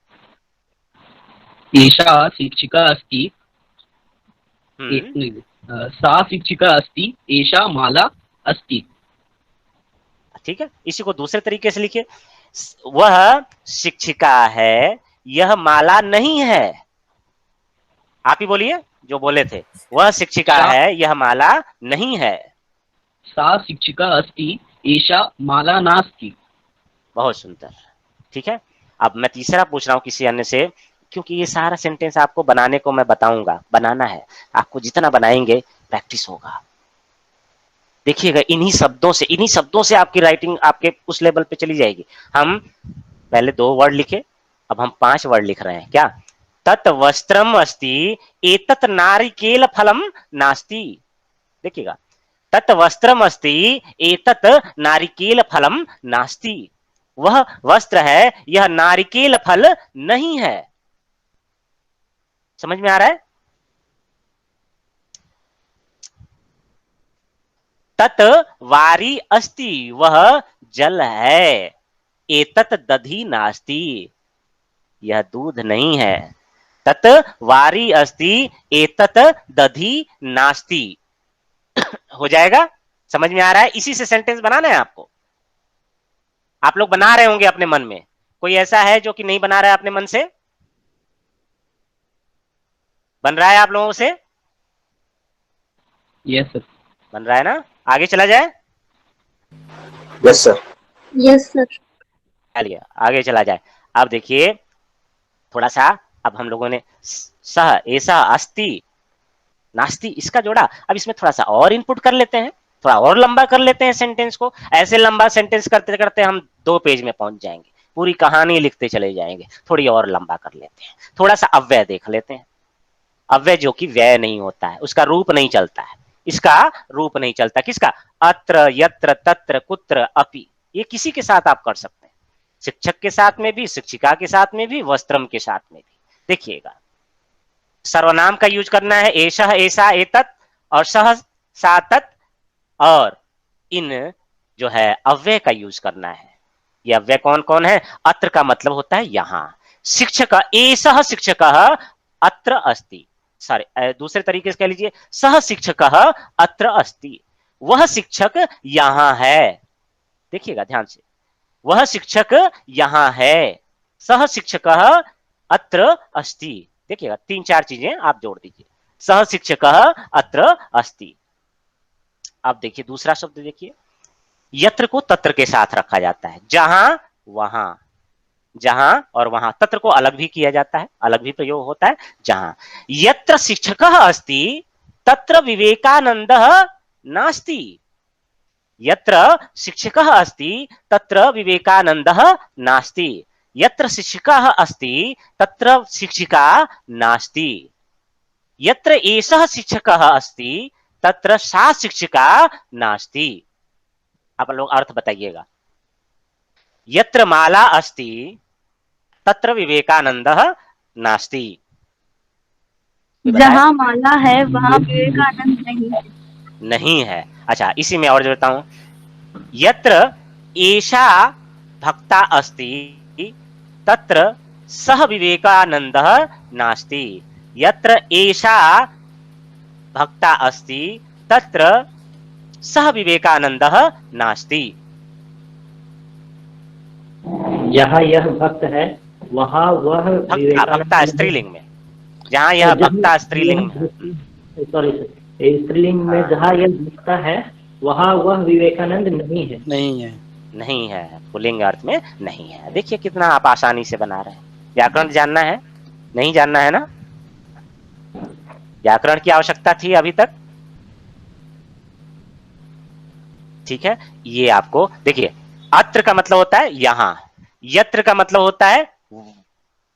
एषा शिक्षिका अस्ति, सा शिक्षिका अस्ति, एषा माला अस्ति। ठीक है, इसी को दूसरे तरीके से लिखिए, वह शिक्षिका है, यह माला नहीं है। आप ही बोलिए जो बोले थे, वह शिक्षिका है, यह माला नहीं है। सा शिक्षिका अस्ति, एषा माला नास्ति। बहुत सुंदर, ठीक है। अब मैं तीसरा पूछ रहा हूं किसी अन्य से, क्योंकि ये सारा सेंटेंस आपको बनाने को मैं बताऊंगा, बनाना है आपको। जितना बनाएंगे प्रैक्टिस होगा। देखिएगा, इन्हीं शब्दों से आपकी राइटिंग आपके उस लेवल पे चली जाएगी। हम पहले 2 वर्ड लिखे, अब हम 5 वर्ड लिख रहे हैं। क्या, तत् वस्त्रम अस्ति, एतत् नारिकेल फलम नास्ति। देखिएगा, तत् वस्त्रम अस्ति, एतत् नारिकेल फलम नास्ति। वह वस्त्र है, यह नारिकेल फल नहीं है। समझ में आ रहा है? तत् वारी अस्ति, वह जल है, एतत् दधी नास्ति, यह दूध नहीं है। तत् वारी अस्ति, एतत् दधी नास्ति। हो जाएगा? समझ में आ रहा है? इसी से सेंटेंस बनाना है आपको। आप लोग बना रहे होंगे अपने मन में। कोई ऐसा है जो कि नहीं बना रहा है अपने मन से? बन रहा है आप लोगों से? Yes sir. बन रहा है ना? आगे चला जाए? Yes sir. Yes sir. चलिए आगे चला जाए। अब देखिए थोड़ा सा, अब हम लोगों ने सह, ऐसा, अस्ति, नास्ति इसका जोड़ा। अब इसमें थोड़ा सा और इनपुट कर लेते हैं, थोड़ा और लंबा कर लेते हैं सेंटेंस को। ऐसे लंबा सेंटेंस करते करते हम 2 पेज में पहुंच जाएंगे, पूरी कहानी लिखते चले जाएंगे। थोड़ी और लंबा कर लेते हैं, थोड़ा सा अव्यय देख लेते हैं। अव्यय जो कि व्यय नहीं होता है, उसका रूप नहीं चलता है। इसका रूप नहीं चलता किसका? अत्र, यत्र, तत्र, कुत्र, अपि। ये किसी के साथ आप कर सकते हैं, शिक्षक के साथ में भी, शिक्षिका के साथ में भी, वस्त्रम के साथ में भी। देखिएगा, सर्वनाम का यूज करना है, एषः, ऐसा, एतत्, और सह, सा, तत्, और इन जो है अव्यय का यूज करना है। ये अव्यय कौन कौन है? अत्र का मतलब होता है यहां। शिक्षक, एषः शिक्षकः अत्र अस्ति। सॉरी, दूसरे तरीके से कह लीजिए, सह शिक्षकः अत्र अस्ति, वह शिक्षक यहां है। देखिएगा ध्यान से, वह शिक्षक यहां है, सह शिक्षकः अत्र अस्ति। देखिएगा 3-4 चीजें आप जोड़ दीजिए, सह शिक्षकः अत्र अस्ति। अब देखिए दूसरा शब्द देखिए, यत्र को तत्र के साथ रखा जाता है, जहां वहां, जहां और वहां। तत्र को अलग भी किया जाता है, अलग भी प्रयोग होता है। जहां, यत्र शिक्षकः अस्ति तत्र विवेकानंदः नास्ति, यत्र शिक्षकः अस्ति तत्र विवेकानंदः नास्ति, यत्र शिक्षकः अस्ति तत्र शिक्षिका नास्ति, यत्र एषः शिक्षकः अस्ति तत्र सा शिक्षिका नास्ति। आप लोग अर्थ बताइएगा। यत्र माला अस्ति तत्र विवेकानंदः नास्ति, कोई बताए? जहाँ माला है वहाँ विवेकानंद नहीं है। नहीं है। अच्छा, इसी में और जोड़ता हूं, यत्र एषा भक्ता अस्ति तत्र सह विवेकानंदः नास्ति। यत्र एषा भक्ता अस्ति तत्र सह विवेकानंदः नास्ति। जहाँ यह भक्त है वहाँ वह भक्ता, विवेकानंद भक्ता नहीं। स्त्रीलिंग में, जहां यह भक्ता स्त्रीलिंग में, सॉरी सर, स्त्रीलिंग में हाँ, जहाँ यह भक्ता है वहाँ वह विवेकानंद नहीं है। नहीं है। नहीं है, पुल्लिंग अर्थ में नहीं है। देखिए कितना आप आसानी से बना रहे हैं। व्याकरण जानना है? नहीं जानना है ना? व्याकरण की आवश्यकता थी अभी तक? ठीक है, ये आपको देखिए, अत्र का मतलब होता है यहां, यत्र का मतलब होता है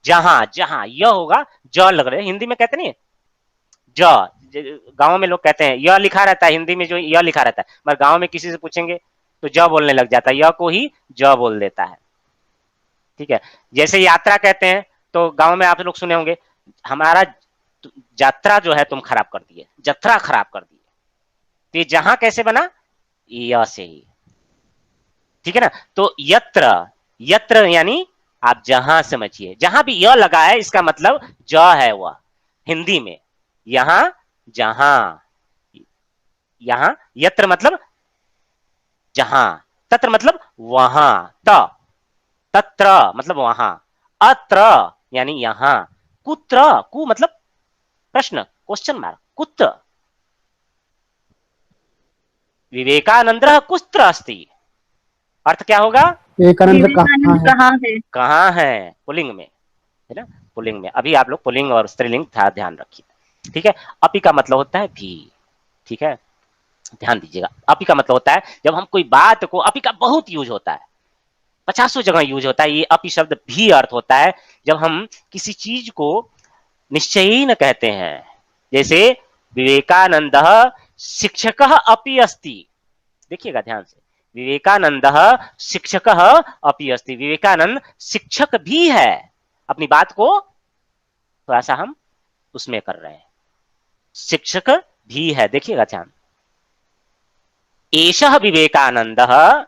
जहां, जहां यह होगा, ज लग रहे, हिंदी में कहते नहीं ज, गांव में लोग कहते हैं य लिखा रहता है, हिंदी में जो य लिखा रहता है, मगर गांव में किसी से पूछेंगे तो ज बोलने लग जाता है, य को ही ज बोल देता है। ठीक है, जैसे यात्रा कहते हैं तो गांव में आप लोग सुने होंगे, हमारा यात्रा जो है तुम खराब कर दिए, जत्रा खराब कर दिए। तो ये जहां कैसे बना? य से ही। ठीक है ना? तो यत्र, यत्र यानी आप जहां समझिए, जहां भी य लगा है इसका मतलब ज है वह, हिंदी में यहां, जहां, यहां, यत्र मतलब जहां, तत्र मतलब वहां, तत्र मतलब वहां, अत्र यानी यहां, कुत्र, कु मतलब प्रश्न, क्वेश्चन मार्क, कुत्र, विवेकानंदः कुत्र अस्ति, अर्थ क्या होगा? विवेकानंद कहाँ विवेकानंद है? कहाँ है? कहां है, पुल्लिंग में है ना, पुल्लिंग में। अभी आप लोग पुल्लिंग और स्त्रीलिंग ध्यान रखिए। ठीक है, अपि का मतलब होता है भी। ठीक है, ध्यान दीजिएगा, अपि का मतलब होता है जब हम कोई बात को, अपि का बहुत यूज होता है, पचासों जगह यूज होता है ये अपि शब्द। भी अर्थ होता है जब हम किसी चीज को निश्चयीन कहते हैं, जैसे विवेकानंद शिक्षक अपि अस्ति। देखिएगा ध्यान से, विवेकानंद शिक्षक अपि अस्ति, विवेकानंद शिक्षक भी है। अपनी बात को थोड़ा सा हम उसमें कर रहे हैं, शिक्षक भी है। देखिएगा ध्यान, एषः विवेकानंदः,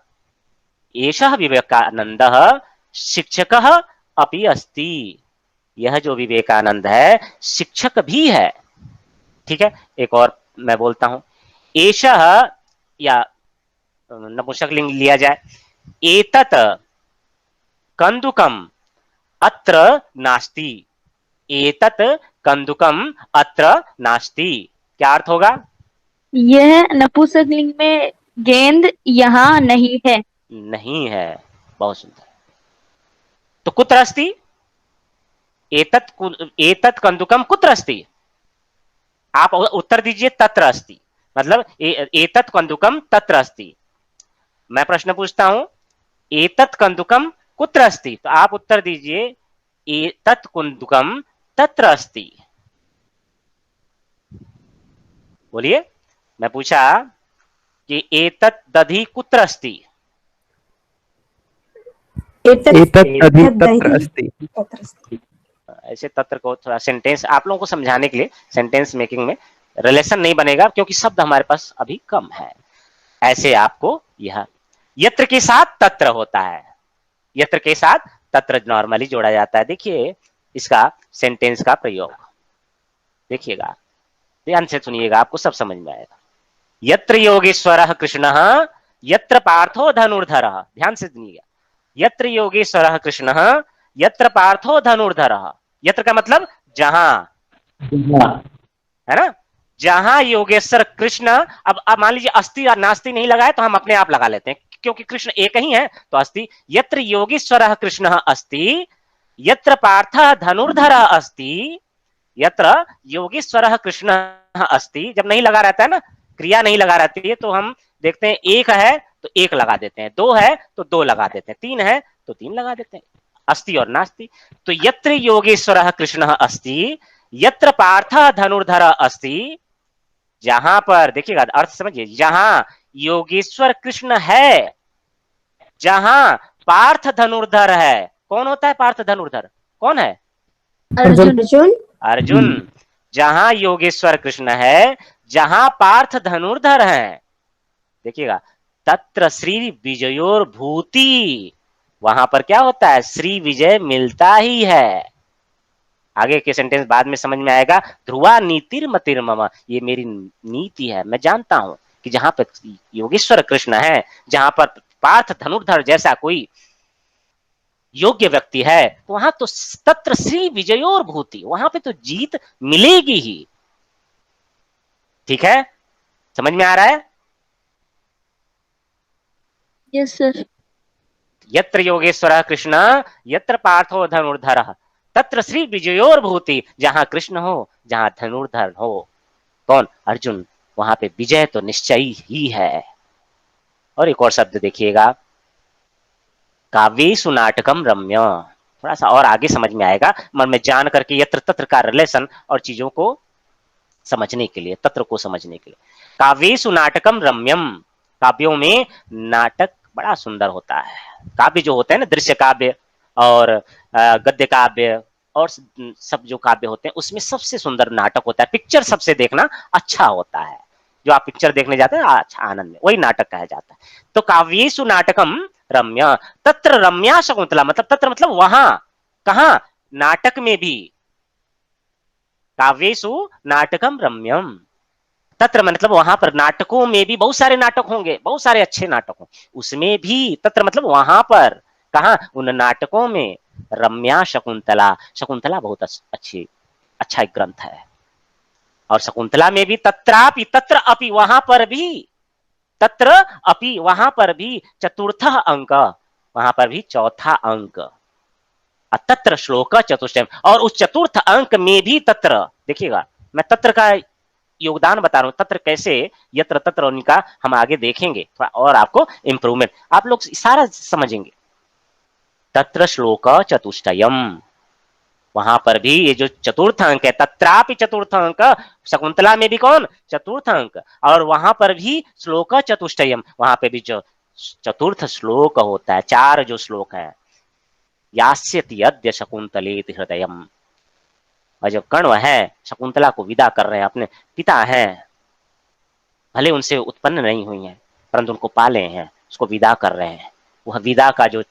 एषः विवेकानंदः शिक्षकः अपि अस्ति। यह जो विवेकानंद है शिक्षक भी है। ठीक है, एक और मैं बोलता हूं, एषः या नपुंसकलिंग लिया जाए, एतत् कंदुकम अत्र नास्ति, एतत् कंदुकम अत्र नास्ति। क्या अर्थ होगा? यह नपुंसकलिंग में गेंद यहाँ नहीं है। नहीं है। बहुत सुंदर। तो कुत्र अस्ति? एतत् कंदुकम कुत्र अस्ति? आप उत्तर दीजिए तत्र अस्ति, मतलब एतत् कंदुकम तत्र अस्ति। मैं प्रश्न पूछता हूं, एतत् कंदुकम कुत्र अस्ति, तो आप उत्तर दीजिए एतत् कंदुकम तत्र अस्ति। बोलिए, मैं पूछा कि एतत् दधि कुत्र अस्ति, एतत् दधि तत्र अस्ति। ऐसे तत्र को थोड़ा सेंटेंस आप लोगों को समझाने के लिए, सेंटेंस मेकिंग में रिलेशन नहीं बनेगा क्योंकि शब्द हमारे पास अभी कम है। ऐसे आपको यह यत्र के साथ तत्र होता है, यत्र के साथ तत्र नॉर्मली जोड़ा जाता है। देखिए इसका सेंटेंस का प्रयोग, देखिएगा ध्यान से सुनिएगा, आपको सब समझ में आएगा। यत्र योगेश्वरः कृष्णः यत्र पार्थो धनुर्धरः, ध्यान से सुनिएगा, यत्र योगेश्वरः कृष्णः यत्र पार्थो धनुर्धरः। यत्र का मतलब जहां, है ना, जहां योगेश्वर कृष्ण। अब मान लीजिए अस्ति और नास्ति नहीं लगाए तो हम अपने आप लगा लेते हैं क्योंकि कृष्ण एक ही है तो अस्ति। यत्र योगेश्वरः कृष्णः अस्ति यत्र पार्थः धनुर्धरः अस्ति, यत्र योगेश्वरः कृष्णः अस्ति। जब नहीं लगा रहता है ना, क्रिया नहीं लगा रहती है तो हम देखते हैं एक है तो एक लगा देते हैं, दो है तो दो लगा देते हैं, तीन है तो तीन लगा देते हैं, अस्ति और नास्ति। तो यत्र योगेश्वरः कृष्णः अस्ति यत्र पार्थः धनुर्धरः अस्ति, जहां पर, देखिएगा अर्थ समझिए, जहां योगेश्वर कृष्ण है, जहां पार्थ धनुर्धर है। कौन होता है पार्थ धनुर्धर? कौन है? अर्जुन। अर्जुन। जहां योगेश्वर कृष्ण है, जहां पार्थ धनुर्धर है, देखिएगा, तत्र श्री विजयोर भूति, वहां पर क्या होता है, श्री विजय मिलता ही है। आगे के सेंटेंस बाद में समझ में आएगा। ध्रुवा नीतिर मतिर मम, ये मेरी नीति है, मैं जानता हूं कि जहां पर योगेश्वर कृष्ण है, जहां पर पार्थ धनुर्धर जैसा कोई योग्य व्यक्ति है, तो वहां तो तत्र श्री विजयोर भूति, वहां पे तो जीत मिलेगी ही। ठीक है, समझ में आ रहा है? Yes sir. यत्र योगेश्वर कृष्ण यत्र पार्थो धनुर्धर तत्र श्री विजयोर भूति, जहां कृष्ण हो, जहां धनुर्धर हो, कौन, अर्जुन, वहां पे विजय तो निश्चय ही है। और एक और शब्द देखिएगा, काव्येषु नाटकम रम्य, थोड़ा सा और आगे समझ में आएगा, मन में जान करके यत्र तत्र का रिलेशन और चीजों को समझने के लिए, तत्र को समझने के लिए। काव्येषु नाटकम रम्यम, काव्यों में नाटक बड़ा सुंदर होता है। काव्य जो होते हैं ना, दृश्य काव्य और गद्य काव्य और सब जो काव्य होते हैं, उसमें सबसे सुंदर नाटक होता है। पिक्चर सबसे देखना अच्छा होता है, जो आप पिक्चर देखने जाते हैं अच्छा आनंद में, वही नाटक कहा जाता है। तो काव्येषु नाटकम रम्य, तत्र रम्या शकुंतला, मतलब तत्र मतलब वहां, कहा, नाटक में भी, काव्येषु नाटकम रम्यम, तत्र मतलब वहां पर, नाटकों में भी बहुत सारे नाटक होंगे, बहुत सारे अच्छे नाटक होंगे, उसमें भी तत्र मतलब वहां पर, कहा, उन नाटकों में, रम्या शकुंतला, शकुंतला बहुत अच्छी, अच्छा एक ग्रंथ है। और शकुंतला में भी तत्रापि, तत्र अपि, वहां पर भी, तत्र अपि, वहां पर भी, चतुर्थ अंक, वहां पर भी चौथा अंक, तत्र श्लोक चतुष्टयम, और उस चतुर्थ अंक में भी तत्र, देखिएगा मैं तत्र का योगदान बता रहा हूं, तत्र कैसे, यत्र तत्र उनका हम आगे देखेंगे थोड़ा और आपको इंप्रूवमेंट, आप लोग सारा समझेंगे। तत्र श्लोक चतुष्टयम, वहां पर भी ये जो चतुर्थ अंक है, तत्रापि चतुर्थ अंक, शकुंतला में भी कौन, चतुर्थ अंक, और वहां पर भी श्लोक चतुष्टयम, वहां पे भी जो चतुर्थ श्लोक होता है, चार जो श्लोक है, यास्यति अद्य शकुंतलेति हृदयम, और जो कर्ण है शकुंतला को विदा कर रहे हैं, अपने पिता हैं, भले उनसे उत्पन्न नहीं हुई हैं, परंतु उनको पाले हैं, उसको विदा कर रहे हैं। वह विदा का जो,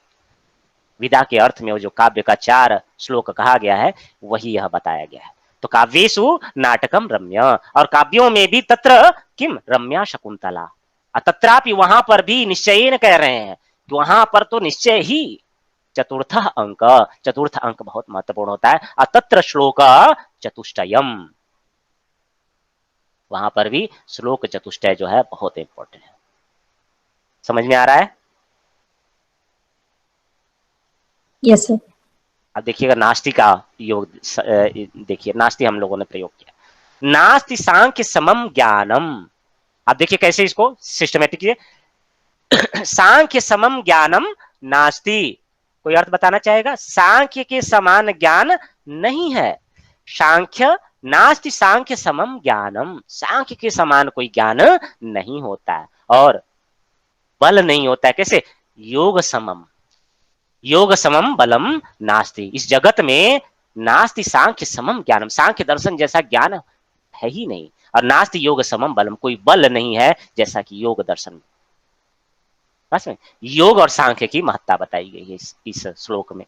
विदा के अर्थ में वो जो काव्य का चार श्लोक कहा गया है, वही यह बताया गया है। तो काव्येषु नाटकम रम्य, और काव्यों में भी तत्र किम रम्या शकुंतला, तत्रापि, वहां पर भी निश्चयेन कह रहे हैं कि वहां पर तो निश्चय ही चतुर्थ अंक, चतुर्थ अंक बहुत महत्वपूर्ण होता है, तत्र श्लोक चतुष्टयम, वहां पर भी श्लोक चतुष्टय जो है बहुत इंपॉर्टेंट है। समझ में आ रहा है? Yes sir. अब देखिएगा नास्ति का योग, देखिए नास्ति हम लोगों ने प्रयोग किया, नास्ति सांख्य समम ज्ञानम। अब देखिए कैसे इसको सिस्टमेटिक कीजिए। सांख्य समम ज्ञानम नास्ति, कोई अर्थ बताना चाहेगा? सांख्य के समान ज्ञान नहीं है, सांख्य नास्ति सांख्य समम ज्ञानम, सांख्य के समान कोई ज्ञान नहीं होता है, और बल नहीं होता है, कैसे, योग समम, योग समम बलम नास्ति, इस जगत में नास्ति सांख्य समम ज्ञानम, सांख्य दर्शन जैसा ज्ञान है ही नहीं, और नास्ति योग समम बलम, कोई बल नहीं है जैसा कि योग दर्शन। बस में योग और सांख्य की महत्ता बताई गई है इस श्लोक में।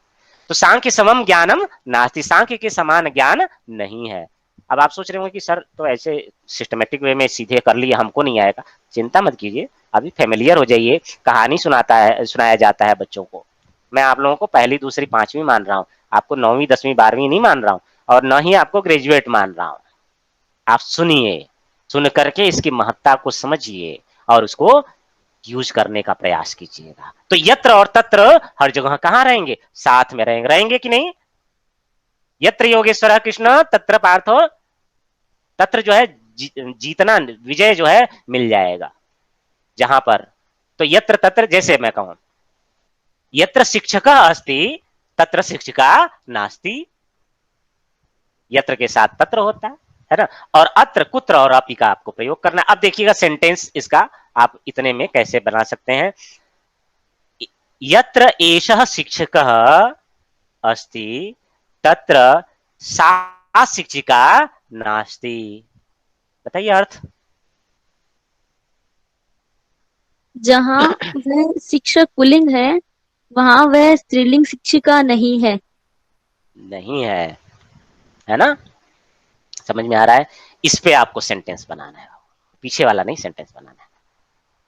तो सांख्य समम ज्ञानम नास्ति, सांख्य के समान ज्ञान नहीं है। अब आप सोच रहे होंगे कि सर तो ऐसे सिस्टमेटिक वे में सीधे कर लिया, हमको नहीं आएगा। चिंता मत कीजिए, अभी फेमिलियर हो जाइए, कहानी सुनाया जाता है बच्चों को। मैं आप लोगों को पहली दूसरी पांचवी मान रहा हूँ, आपको 9वीं 10वीं 12वीं नहीं मान रहा हूँ, और न ही आपको ग्रेजुएट मान रहा हूँ। आप सुनिए, सुन करके इसकी महत्ता को समझिए और उसको यूज करने का प्रयास कीजिएगा। तो यत्र और तत्र हर जगह कहां रहेंगे, साथ में रहेंगे कि नहीं? यत्र योगेश्वर कृष्ण तत्र पार्थो, तत्र जो है जीतना, विजय जो है मिल जाएगा जहां पर। तो यत्र तत्र, जैसे मैं कहूं यत्र शिक्षका अस्ति तत्र शिक्षिका नास्ति, यत्र के साथ तत्र होता है ना, और अत्र कुत्र और अपि का आपको प्रयोग करना है। अब देखिएगा सेंटेंस इसका आप इतने में कैसे बना सकते हैं। यत्र एषः शिक्षकः अस्ति तत्र सा शिक्षिका नास्ति। बताइए अर्थ। जहाँ वह शिक्षक पुल्लिंग है, वहाँ वह स्त्रीलिंग शिक्षिका नहीं है। नहीं है ना? समझ में आ रहा है? इस पे आपको सेंटेंस बनाना है, पीछे वाला नहीं, सेंटेंस बनाना है।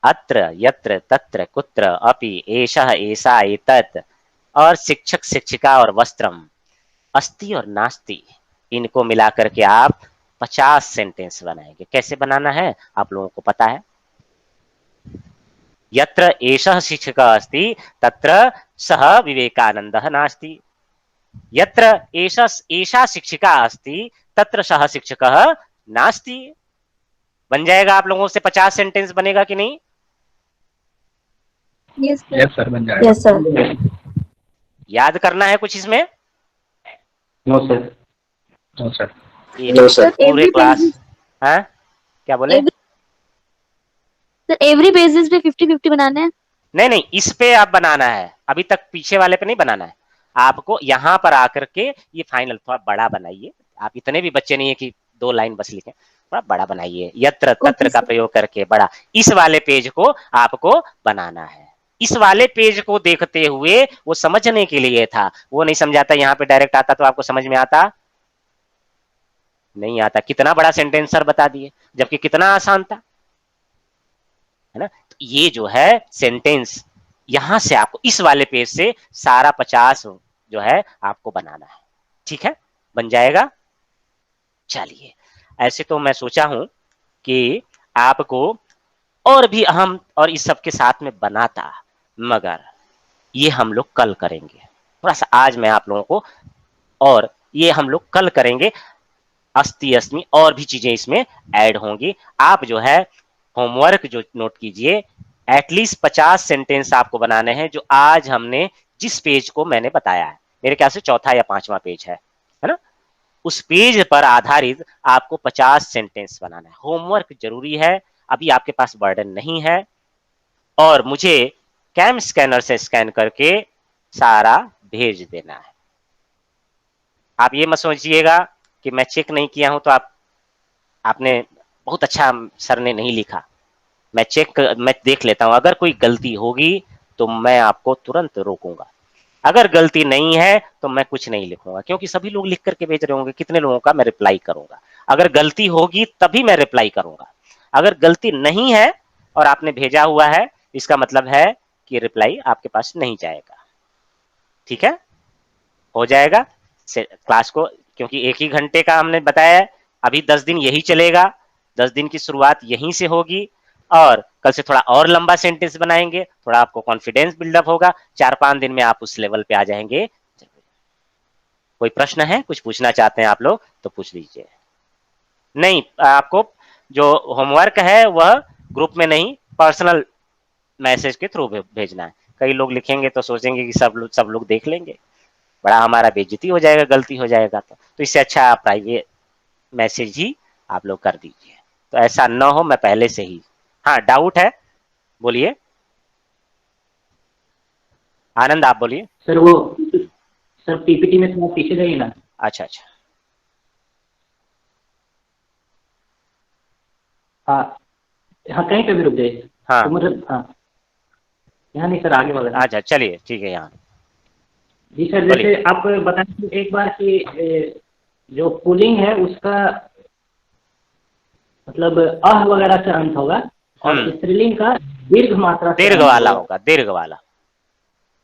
अत्र यत्र तत्र कुत्र अपि एषः एषा एतत्, और शिक्षक शिक्षिका और वस्त्रम, अस्ति और नास्ति, इनको मिला करके आप 50 सेंटेंस बनाएंगे। कैसे बनाना है आप लोगों को पता है? यत्र एषः शिक्षकः अस्ति तत्र सः विवेकानन्दः नास्ति, यत्र एषा शिक्षिका अस्ति तत्र सः शिक्षकः नास्ति। बन जाएगा आप लोगों से 50 सेंटेंस बनेगा कि नहीं? यस यस सर, बन जाएगा। Yes sir. याद करना है कुछ इसमें? No sir. No sir. No sir. पूरे क्लास, हाँ क्या बोले? सर एवरी बेसिस पे 50-50 बनाना है। नहीं, इस पे आप बनाना है, अभी तक पीछे वाले पे नहीं बनाना है। आपको यहाँ पर आकर के ये फाइनल थोड़ा बड़ा बनाइए। आप इतने भी बच्चे नहीं है कि 2 लाइन बस लिखें, थोड़ा बड़ा बनाइए, यत्र तत्र का प्रयोग करके बड़ा। इस वाले पेज को आपको बनाना है। इस वाले पेज को देखते हुए वो समझने के लिए था, वो नहीं समझाता। यहाँ पे डायरेक्ट आता तो आपको समझ में आता नहीं आता। कितना बड़ा सेंटेंस सर बता दिए, जबकि कितना आसान था, है ना? तो ये जो है सेंटेंस, यहां से आपको इस वाले पेज से सारा 50 जो है आपको बनाना है। ठीक है, बन जाएगा। चलिए, ऐसे तो मैं सोचा हूं कि आपको और भी अहम और इस सब के साथ में बनाता, मगर ये हम लोग कल करेंगे। थोड़ा सा आज मैं आप लोगों को, और ये हम लोग कल करेंगे। अस्ति अस्मि और भी चीजें इसमें ऐड होंगी। आप जो है होमवर्क जो नोट कीजिए, एटलीस्ट 50 सेंटेंस आपको बनाने हैं, जो आज हमने जिस पेज को मैंने बताया है, मेरे ख्याल से चौथा या 5वां पेज है ना? उस पेज पर आधारित आपको 50 सेंटेंस बनाना है। होमवर्क जरूरी है, अभी आपके पास बर्डन नहीं है, और मुझे कैम स्कैनर से स्कैन करके सारा भेज देना है। आप ये मत सोचिएगा कि मैं चेक नहीं किया हूं तो आपने बहुत अच्छा सर ने नहीं लिखा। मैं देख लेता हूं, अगर कोई गलती होगी तो मैं आपको तुरंत रोकूंगा। अगर गलती नहीं है तो मैं कुछ नहीं लिखूंगा, क्योंकि सभी लोग लिख करके भेज रहे होंगे, कितने लोगों का मैं रिप्लाई करूंगा। अगर गलती होगी तभी मैं रिप्लाई करूंगा। अगर गलती नहीं है और आपने भेजा हुआ है, इसका मतलब है कि रिप्लाई आपके पास नहीं जाएगा। ठीक है, हो जाएगा क्लास को, क्योंकि 1 ही घंटे का हमने बताया है। अभी 10 दिन यही चलेगा, 10 दिन की शुरुआत यहीं से होगी, और कल से थोड़ा और लंबा सेंटेंस बनाएंगे, थोड़ा आपको कॉन्फिडेंस बिल्डअप होगा। 4-5 दिन में आप उस लेवल पे आ जाएंगे। कोई प्रश्न है, कुछ पूछना चाहते हैं आप लोग तो पूछ लीजिए। नहीं, आपको जो होमवर्क है वह ग्रुप में नहीं, पर्सनल मैसेज के थ्रू भेजना है। कई लोग लिखेंगे तो सोचेंगे कि सब लोग देख लेंगे, बड़ा हमारा बेइज्जती हो जाएगा, गलती हो जाएगा। तो इससे अच्छा आप प्राइवेट मैसेज ही आप लोग कर दीजिए, तो ऐसा न हो मैं पहले से ही। हाँ, डाउट है, बोलिए आनंद, आप बोलिए। सर वो सर पीपीटी में थोड़ा पीछे जाइए ना। अच्छा, हाँ हाँ, कहीं पे भी रुक जाइए। हाँ, तो मतलब हाँ, यहाँ नहीं सर, आगे वाला। अच्छा चलिए ठीक है। यहाँ जी सर, जैसे आप बताएं एक बार कि जो पुलिंग है उसका मतलब अह वगैरह से अंत होगा, और स्त्रीलिंग का दीर्घ मात्रा से दीर्घ अंत वाला होगा। होगा, दीर्घ वाला।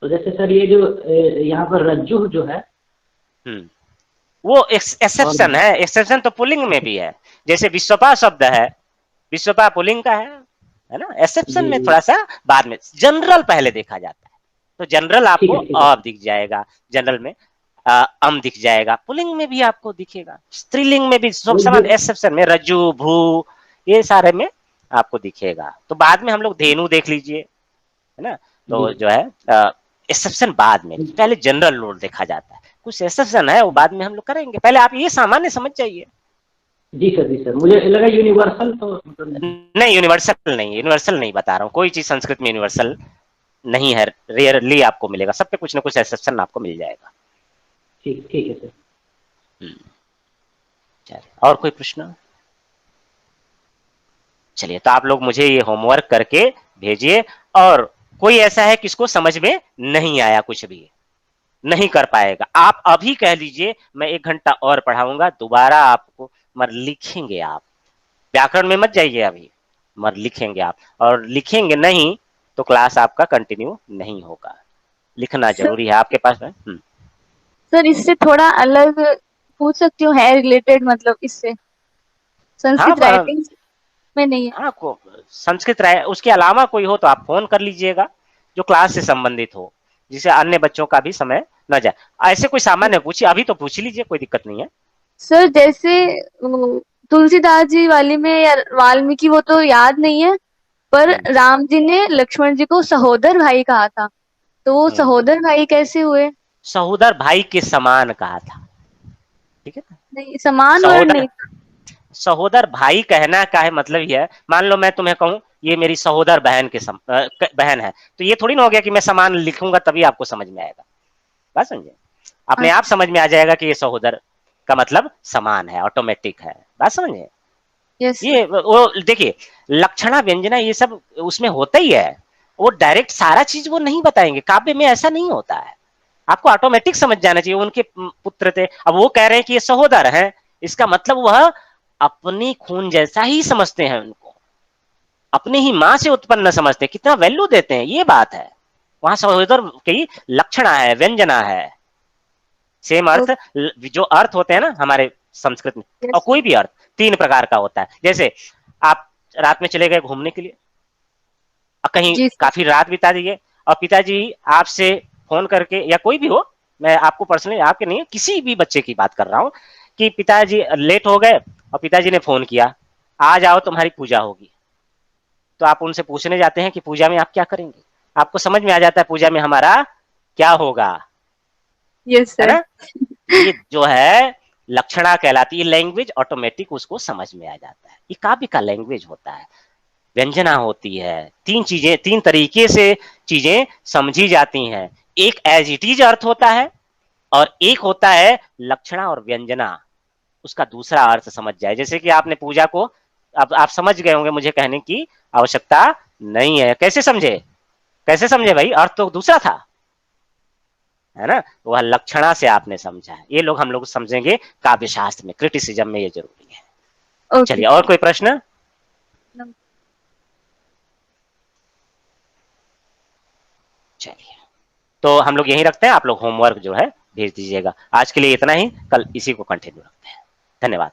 तो जैसे सर ये जो यहाँ पर रज्जु जो है, वो एक्सेप्शन है। एक्सेप्शन तो पुलिंग में भी है, जैसे विश्वपा शब्द है, विश्वपा पुलिंग का है ना? एक्सेप्शन में थोड़ा सा बाद में, जनरल पहले देखा जाता है। तो जनरल आपको अब दिख जाएगा, जनरल में अम दिख जाएगा, पुलिंग में भी आपको दिखेगा, स्त्रीलिंग में भी सब समान, एक्सेप्शन में रज्जु भू ये सारे में आपको दिखेगा। तो बाद में हम लोग धेनु देख लीजिए, है ना? तो जो है एक्सेप्शन बाद में, पहले जनरल रूल देखा जाता है। कुछ एक्सेप्शन है वो बाद में हम लोग करेंगे, पहले आप ये सामान्य समझ जाइए। जी सर, मुझे लगा यूनिवर्सल तो मतलब नहीं, यूनिवर्सल नहीं बता रहा हूँ। कोई चीज संस्कृत में यूनिवर्सल नहीं है, रेयरली आपको मिलेगा, सब पे कुछ ना कुछ एक्सेप्शन आपको मिल जाएगा। ठीक है सर। चलिए, और कोई प्रश्न? चलिए, तो आप लोग मुझे ये होमवर्क करके भेजिए। और कोई ऐसा है किसको समझ में नहीं आया, कुछ भी नहीं कर पाएगा, आप अभी कह लीजिए मैं 1 घंटा और पढ़ाऊंगा, दोबारा आपको मगर लिखेंगे आप, व्याकरण में मत जाइए अभी, मगर लिखेंगे आप, और लिखेंगे नहीं तो क्लास आपका कंटिन्यू नहीं होगा। लिखना जरूरी है आपके पास है। सर इससे थोड़ा अलग पूछ सकती हूँ, है रिलेटेड, मतलब इससे संस्कृत हाँ, राइटिंग में नहीं है? हाँ, को संस्कृत राय उसके अलावा कोई हो तो आप फोन कर लीजिएगा, जो क्लास से संबंधित हो, जिसे अन्य बच्चों का भी समय न जाए। ऐसे कोई सामान्य पूछिए, अभी तो पूछ लीजिए, कोई दिक्कत नहीं है। सर जैसे वो तुलसीदास जी वाली में या वाल्मीकि, वो तो याद नहीं है, पर राम जी ने लक्ष्मण जी को सहोदर भाई कहा था, तो वो सहोदर भाई कैसे हुए? सहोदर भाई के समान कहा था, ठीक है ना? नहीं, समान वर्ण सहोदर नहीं। सहोदर भाई कहना का है मतलब ये है, मान लो मैं तुम्हें कहूं ये मेरी सहोदर बहन के बहन है, तो ये थोड़ी ना हो गया कि मैं समान लिखूंगा तभी आपको समझ में आएगा। बात समझे? अपने आप समझ में आ जाएगा कि ये सहोदर का मतलब समान है, ऑटोमेटिक है। बात समझे? यस। ये वो देखिए, लक्षणा व्यंजना ये सब उसमें होता ही है, वो डायरेक्ट सारा चीज वो नहीं बताएंगे, काव्य में ऐसा नहीं होता है, आपको ऑटोमेटिक समझ जाना चाहिए। उनके पुत्र थे, अब वो कह रहे हैं कि ये सहोदर हैं, इसका मतलब वह अपनी खून जैसा ही समझते हैं उनको, अपनी ही मां से उत्पन्न समझते हैं, कितना वैल्यू देते हैं, ये बात है। वहां सहोदर की लक्षणा है, व्यंजना है, सेम अर्थ, जो अर्थ होते हैं ना हमारे संस्कृत में, और कोई भी अर्थ 3 प्रकार का होता है। जैसे आप रात में चले गए घूमने के लिए, कहीं काफी रात बिता दिए, और पिताजी आपसे फोन करके, या कोई भी हो, मैं आपको पर्सनली आपके नहीं, किसी भी बच्चे की बात कर रहा हूं, कि पिताजी लेट हो गए और पिताजी ने फोन किया, आ जाओ तुम्हारी पूजा होगी, तो आप उनसे पूछने जाते हैं कि पूजा में आप क्या करेंगे, आपको समझ में आ जाता है पूजा में हमारा क्या होगा, यस है सर। ना? ये जो है लक्षणा कहलाती है, लैंग्वेज ऑटोमेटिक उसको समझ में आ जाता है, ये काव्य का लैंग्वेज होता है, व्यंजना होती है। 3 चीजें, 3 तरीके से चीजें समझी जाती हैं, एक एज इट इज अर्थ होता है, और एक होता है लक्षणा और व्यंजना, उसका दूसरा अर्थ समझ जाए। जैसे कि आपने पूजा को, अब आप समझ गए होंगे, मुझे कहने की आवश्यकता नहीं है, कैसे समझे, कैसे समझे भाई, अर्थ तो दूसरा था, है ना? वह लक्षणा से आपने समझा है, ये लोग हम लोग समझेंगे काव्य शास्त्र में, क्रिटिसिज्म में ये जरूरी है। चलिए, और कोई प्रश्न? चलिए, तो हम लोग यही रखते हैं, आप लोग होमवर्क जो है भेज दीजिएगा। आज के लिए इतना ही, कल इसी को कंटिन्यू रखते हैं। धन्यवाद।